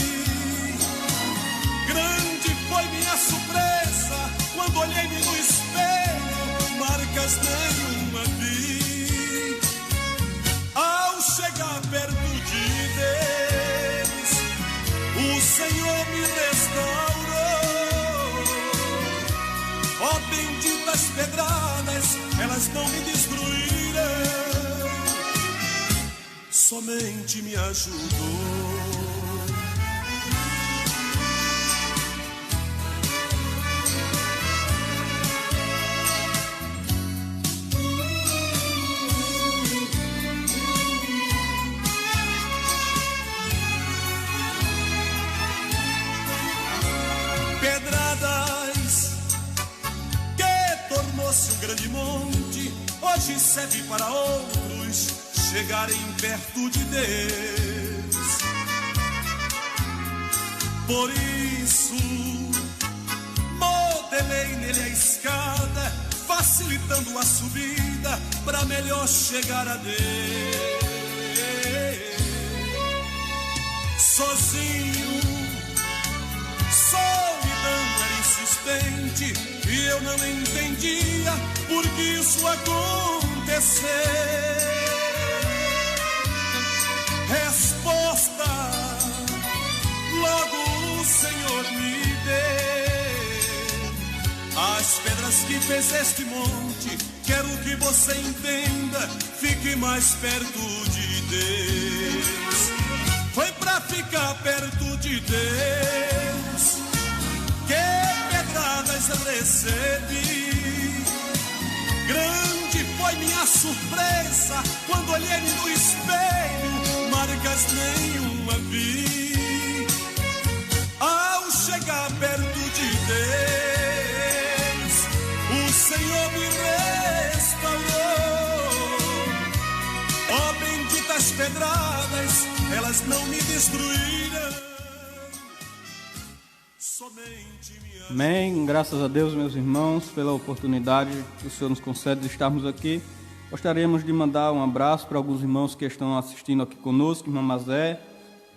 Grande foi minha surpresa quando olhei-me no espelho, marcas nenhuma vi. Ao chegar perto de Deus, o Senhor me restaurou. Ó benditas pedradas, elas não me destruíram, somente me ajudou. fosse um grande monte, hoje serve para outros chegarem perto de Deus. Por isso, modelei nele a escada, facilitando a subida para melhor chegar a Deus. Sozinho, solidão era insistente e eu não entendia por que isso aconteceu. Resposta logo o Senhor me deu. As pedras que fez este monte, quero que você entenda, fique mais perto de Deus. Foi pra ficar perto de Deus que pedradas eu recebi. Grande foi minha surpresa quando olhei no espelho, marcas nenhuma vi. Ao chegar perto de Deus, o Senhor me restaurou. Ó benditas pedradas, elas não me destruíram, somente me Amém. Graças a Deus, meus irmãos, pela oportunidade que o Senhor nos concede de estarmos aqui. Gostaríamos de mandar um abraço para alguns irmãos que estão assistindo aqui conosco, irmã Mazé,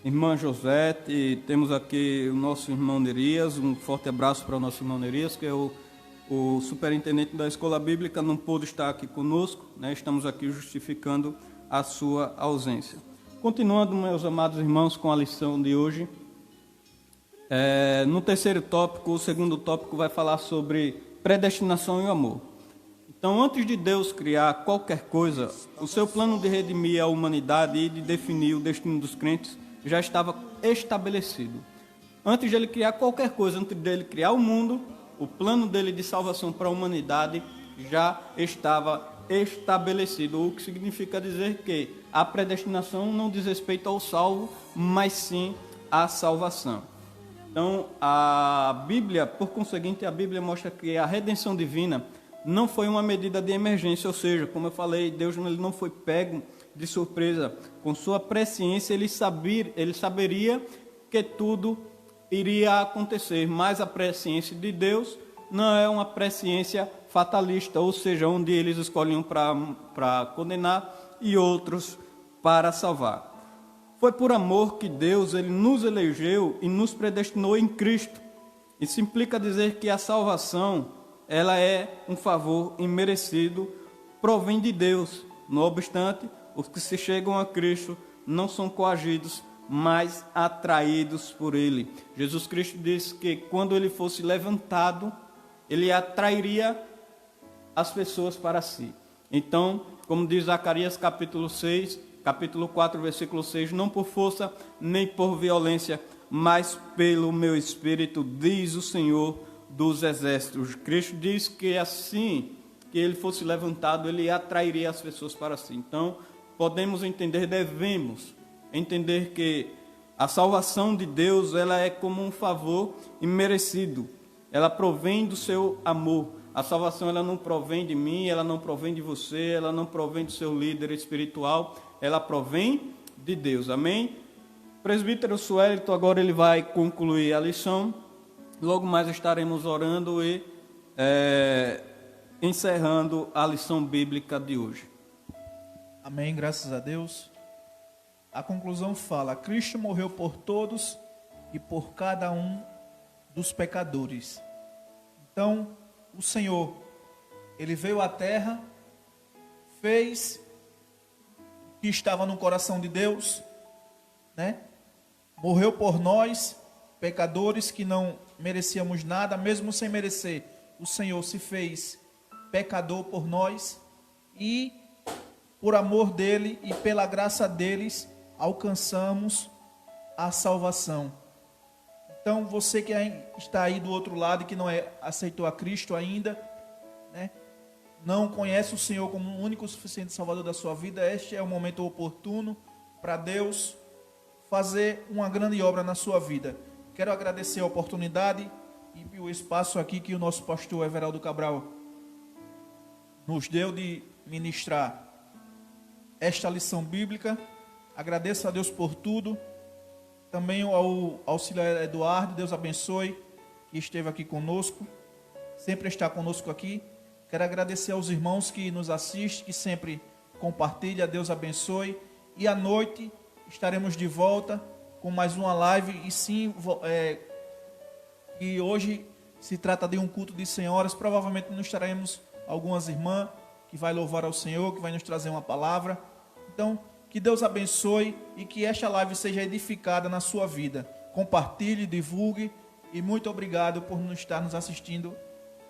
irmã Josete, e temos aqui o nosso irmão Nerias. Um forte abraço para o nosso irmão Nerias, que é o superintendente da Escola Bíblica, não pôde estar aqui conosco, né? Estamos aqui justificando a sua ausência. Continuando, meus amados irmãos, com a lição de hoje. No terceiro tópico, o segundo tópico vai falar sobre predestinação e amor. Então, antes de Deus criar qualquer coisa, o seu plano de redimir a humanidade e de definir o destino dos crentes já estava estabelecido. Antes de ele criar qualquer coisa, antes dele criar o mundo, o plano dele de salvação para a humanidade já estava estabelecido, o que significa dizer que a predestinação não diz respeito ao salvo, mas sim à salvação. Então, a Bíblia, por conseguinte, a Bíblia mostra que a redenção divina não foi uma medida de emergência, ou seja, como eu falei, Deus ele não foi pego de surpresa. Com sua presciência, ele saberia que tudo iria acontecer, mas a presciência de Deus não é uma presciência fatalista, ou seja, onde eles escolhem para condenar e outros para salvar. Foi por amor que Deus ele nos elegeu e nos predestinou em Cristo. Isso implica dizer que a salvação ela é um favor imerecido, provém de Deus. Não obstante, os que se chegam a Cristo não são coagidos, mas atraídos por Ele. Jesus Cristo disse que quando Ele fosse levantado, Ele atrairia as pessoas para si. Então, como diz Zacarias capítulo 4, versículo 6, não por força nem por violência, mas pelo meu Espírito, diz o Senhor dos Exércitos. Cristo diz que assim que Ele fosse levantado, Ele atrairia as pessoas para si. Então, podemos entender, devemos entender que a salvação de Deus ela é como um favor imerecido. Ela provém do seu amor. A salvação ela não provém de mim, ela não provém de você, ela não provém do seu líder espiritual, ela provém de Deus. Amém? O presbítero Suelito agora ele vai concluir a lição. Logo mais estaremos orando e encerrando a lição bíblica de hoje. Amém, graças a Deus. A conclusão fala: Cristo morreu por todos e por cada um dos pecadores. Então, o Senhor, Ele veio à terra, fez o que estava no coração de Deus, né? Morreu por nós, pecadores que não merecíamos nada, mesmo sem merecer. O Senhor se fez pecador por nós e, por amor dele e pela graça deles, alcançamos a salvação. Então, você que está aí do outro lado e que não aceitou a Cristo ainda, né, não conhece o Senhor como o único e suficiente Salvador da sua vida, este é o momento oportuno para Deus fazer uma grande obra na sua vida. Quero agradecer a oportunidade e o espaço aqui que o nosso pastor Everaldo Cabral nos deu de ministrar esta lição bíblica. Agradeço a Deus por tudo. Também ao auxiliar Eduardo, Deus abençoe, que esteve aqui conosco, sempre está conosco aqui. Quero agradecer aos irmãos que nos assistem, que sempre compartilham. Deus abençoe. E à noite estaremos de volta com mais uma live. E sim, e hoje se trata de um culto de senhoras. Provavelmente nós teremos algumas irmãs que vai louvar ao Senhor, que vai nos trazer uma palavra. Então, que Deus abençoe e que esta live seja edificada na sua vida. Compartilhe, divulgue e muito obrigado por estar nos assistindo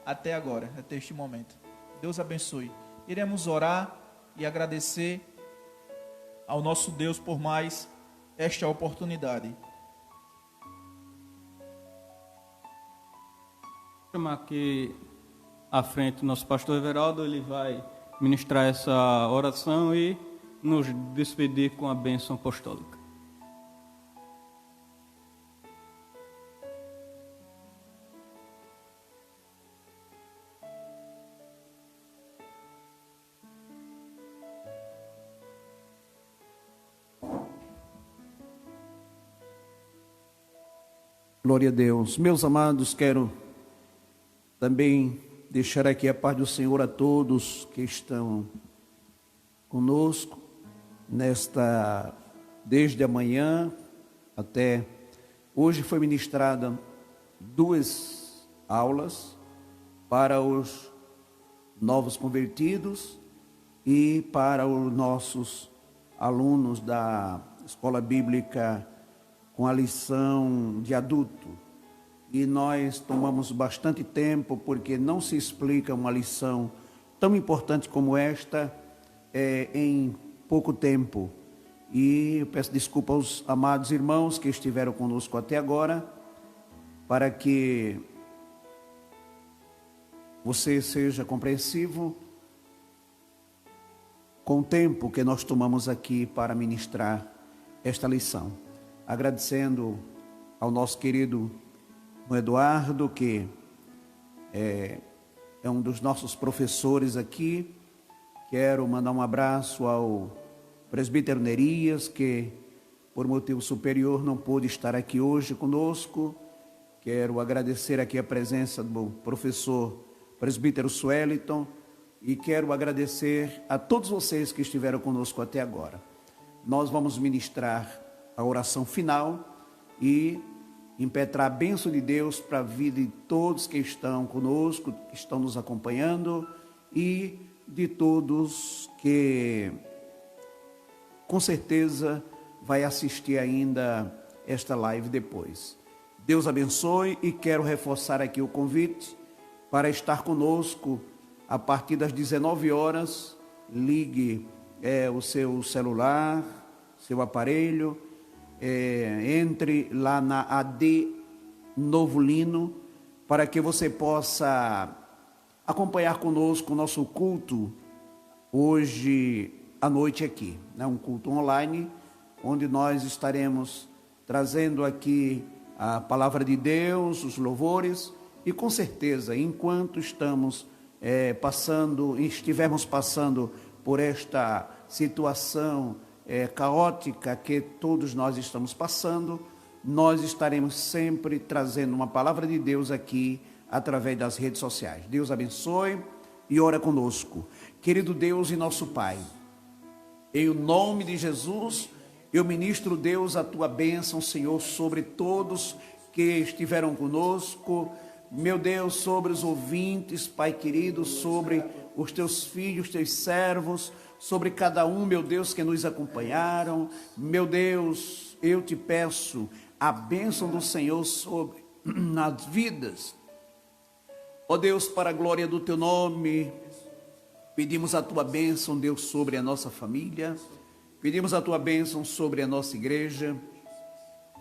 até agora, até este momento. Deus abençoe. Iremos orar e agradecer ao nosso Deus por mais esta oportunidade. Vou chamar aqui à frente o nosso pastor Everaldo, ele vai ministrar essa oração e nos despedir com a bênção apostólica. Glória a Deus. Meus amados, quero também deixar aqui a paz do Senhor a todos que estão conosco desde amanhã até hoje. Foi ministrada 2 aulas para os novos convertidos e para os nossos alunos da Escola Bíblica com a lição de adulto. E nós tomamos bastante tempo, porque não se explica uma lição tão importante como esta em pouco tempo. E eu peço desculpa aos amados irmãos que estiveram conosco até agora, para que você seja compreensivo com o tempo que nós tomamos aqui para ministrar esta lição. Agradecendo ao nosso querido Eduardo, que é um dos nossos professores aqui. Quero mandar um abraço ao presbítero Nerias, que por motivo superior não pôde estar aqui hoje conosco. Quero agradecer aqui a presença do professor presbítero Sueliton e quero agradecer a todos vocês que estiveram conosco até agora. Nós vamos ministrar a oração final e impetrar a bênção de Deus para a vida de todos que estão conosco, que estão nos acompanhando e de todos que com certeza vai assistir ainda esta live depois. Deus abençoe e quero reforçar aqui o convite para estar conosco a partir das 19 horas. Ligue o seu celular, seu aparelho, entre lá na AD Novo Lino, para que você possa acompanhar conosco o nosso culto hoje à noite aqui, né? Um culto online, onde nós estaremos trazendo aqui a palavra de Deus, os louvores, e com certeza, enquanto estivermos passando por esta situação caótica que todos nós estamos passando, nós estaremos sempre trazendo uma palavra de Deus aqui através das redes sociais. Deus abençoe e ora conosco. Querido Deus e nosso Pai, em nome de Jesus, eu ministro, Deus, a tua bênção, Senhor, sobre todos que estiveram conosco, meu Deus, sobre os ouvintes, Pai querido, sobre os teus filhos, teus servos, sobre cada um, meu Deus, que nos acompanharam. Meu Deus, eu te peço a bênção do Senhor sobre nas vidas. Ó Deus, para a glória do teu nome, pedimos a tua bênção, Deus, sobre a nossa família, pedimos a tua bênção sobre a nossa igreja,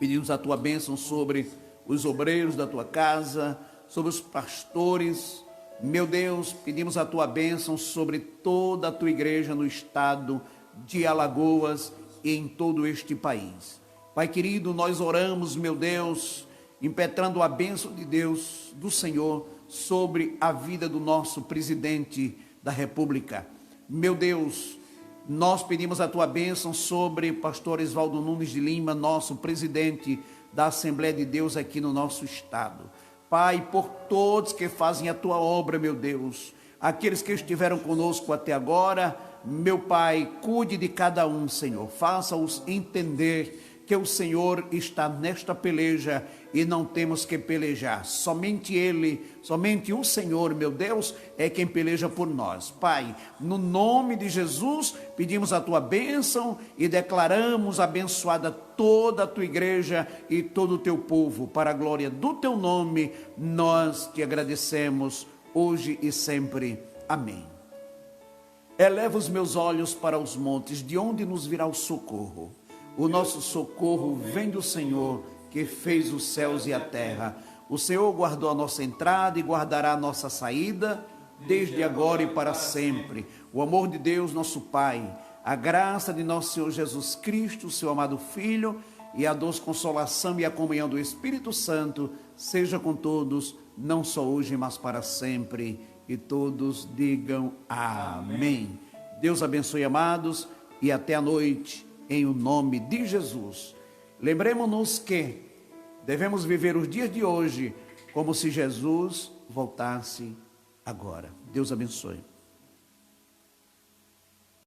pedimos a tua bênção sobre os obreiros da tua casa, sobre os pastores. Meu Deus, pedimos a tua bênção sobre toda a tua igreja no estado de Alagoas e em todo este país. Pai querido, nós oramos, meu Deus, impetrando a bênção de Deus, do Senhor, sobre a vida do nosso presidente da República. Meu Deus, nós pedimos a tua bênção sobre pastor Esvaldo Nunes de Lima, nosso presidente da Assembleia de Deus aqui no nosso estado. Pai, por todos que fazem a tua obra, meu Deus, aqueles que estiveram conosco até agora, meu Pai, cuide de cada um, Senhor, faça-os entender que o Senhor está nesta peleja e não temos que pelejar. Somente Ele, somente o Senhor, meu Deus, é quem peleja por nós. Pai, no nome de Jesus, pedimos a tua bênção e declaramos abençoada toda a tua igreja e todo o teu povo. Para a glória do teu nome, nós te agradecemos hoje e sempre. Amém. Eleva os meus olhos para os montes, de onde nos virá o socorro? O nosso socorro vem do Senhor, que fez os céus e a terra. O Senhor guardou a nossa entrada e guardará a nossa saída, desde agora e para sempre. O amor de Deus, nosso Pai, a graça de nosso Senhor Jesus Cristo, seu amado Filho, e a doce consolação e a comunhão do Espírito Santo, seja com todos, não só hoje, mas para sempre. E todos digam amém. Deus abençoe, amados, e até a noite, em o nome de Jesus. Lembremos-nos que devemos viver os dias de hoje como se Jesus voltasse agora. Deus abençoe.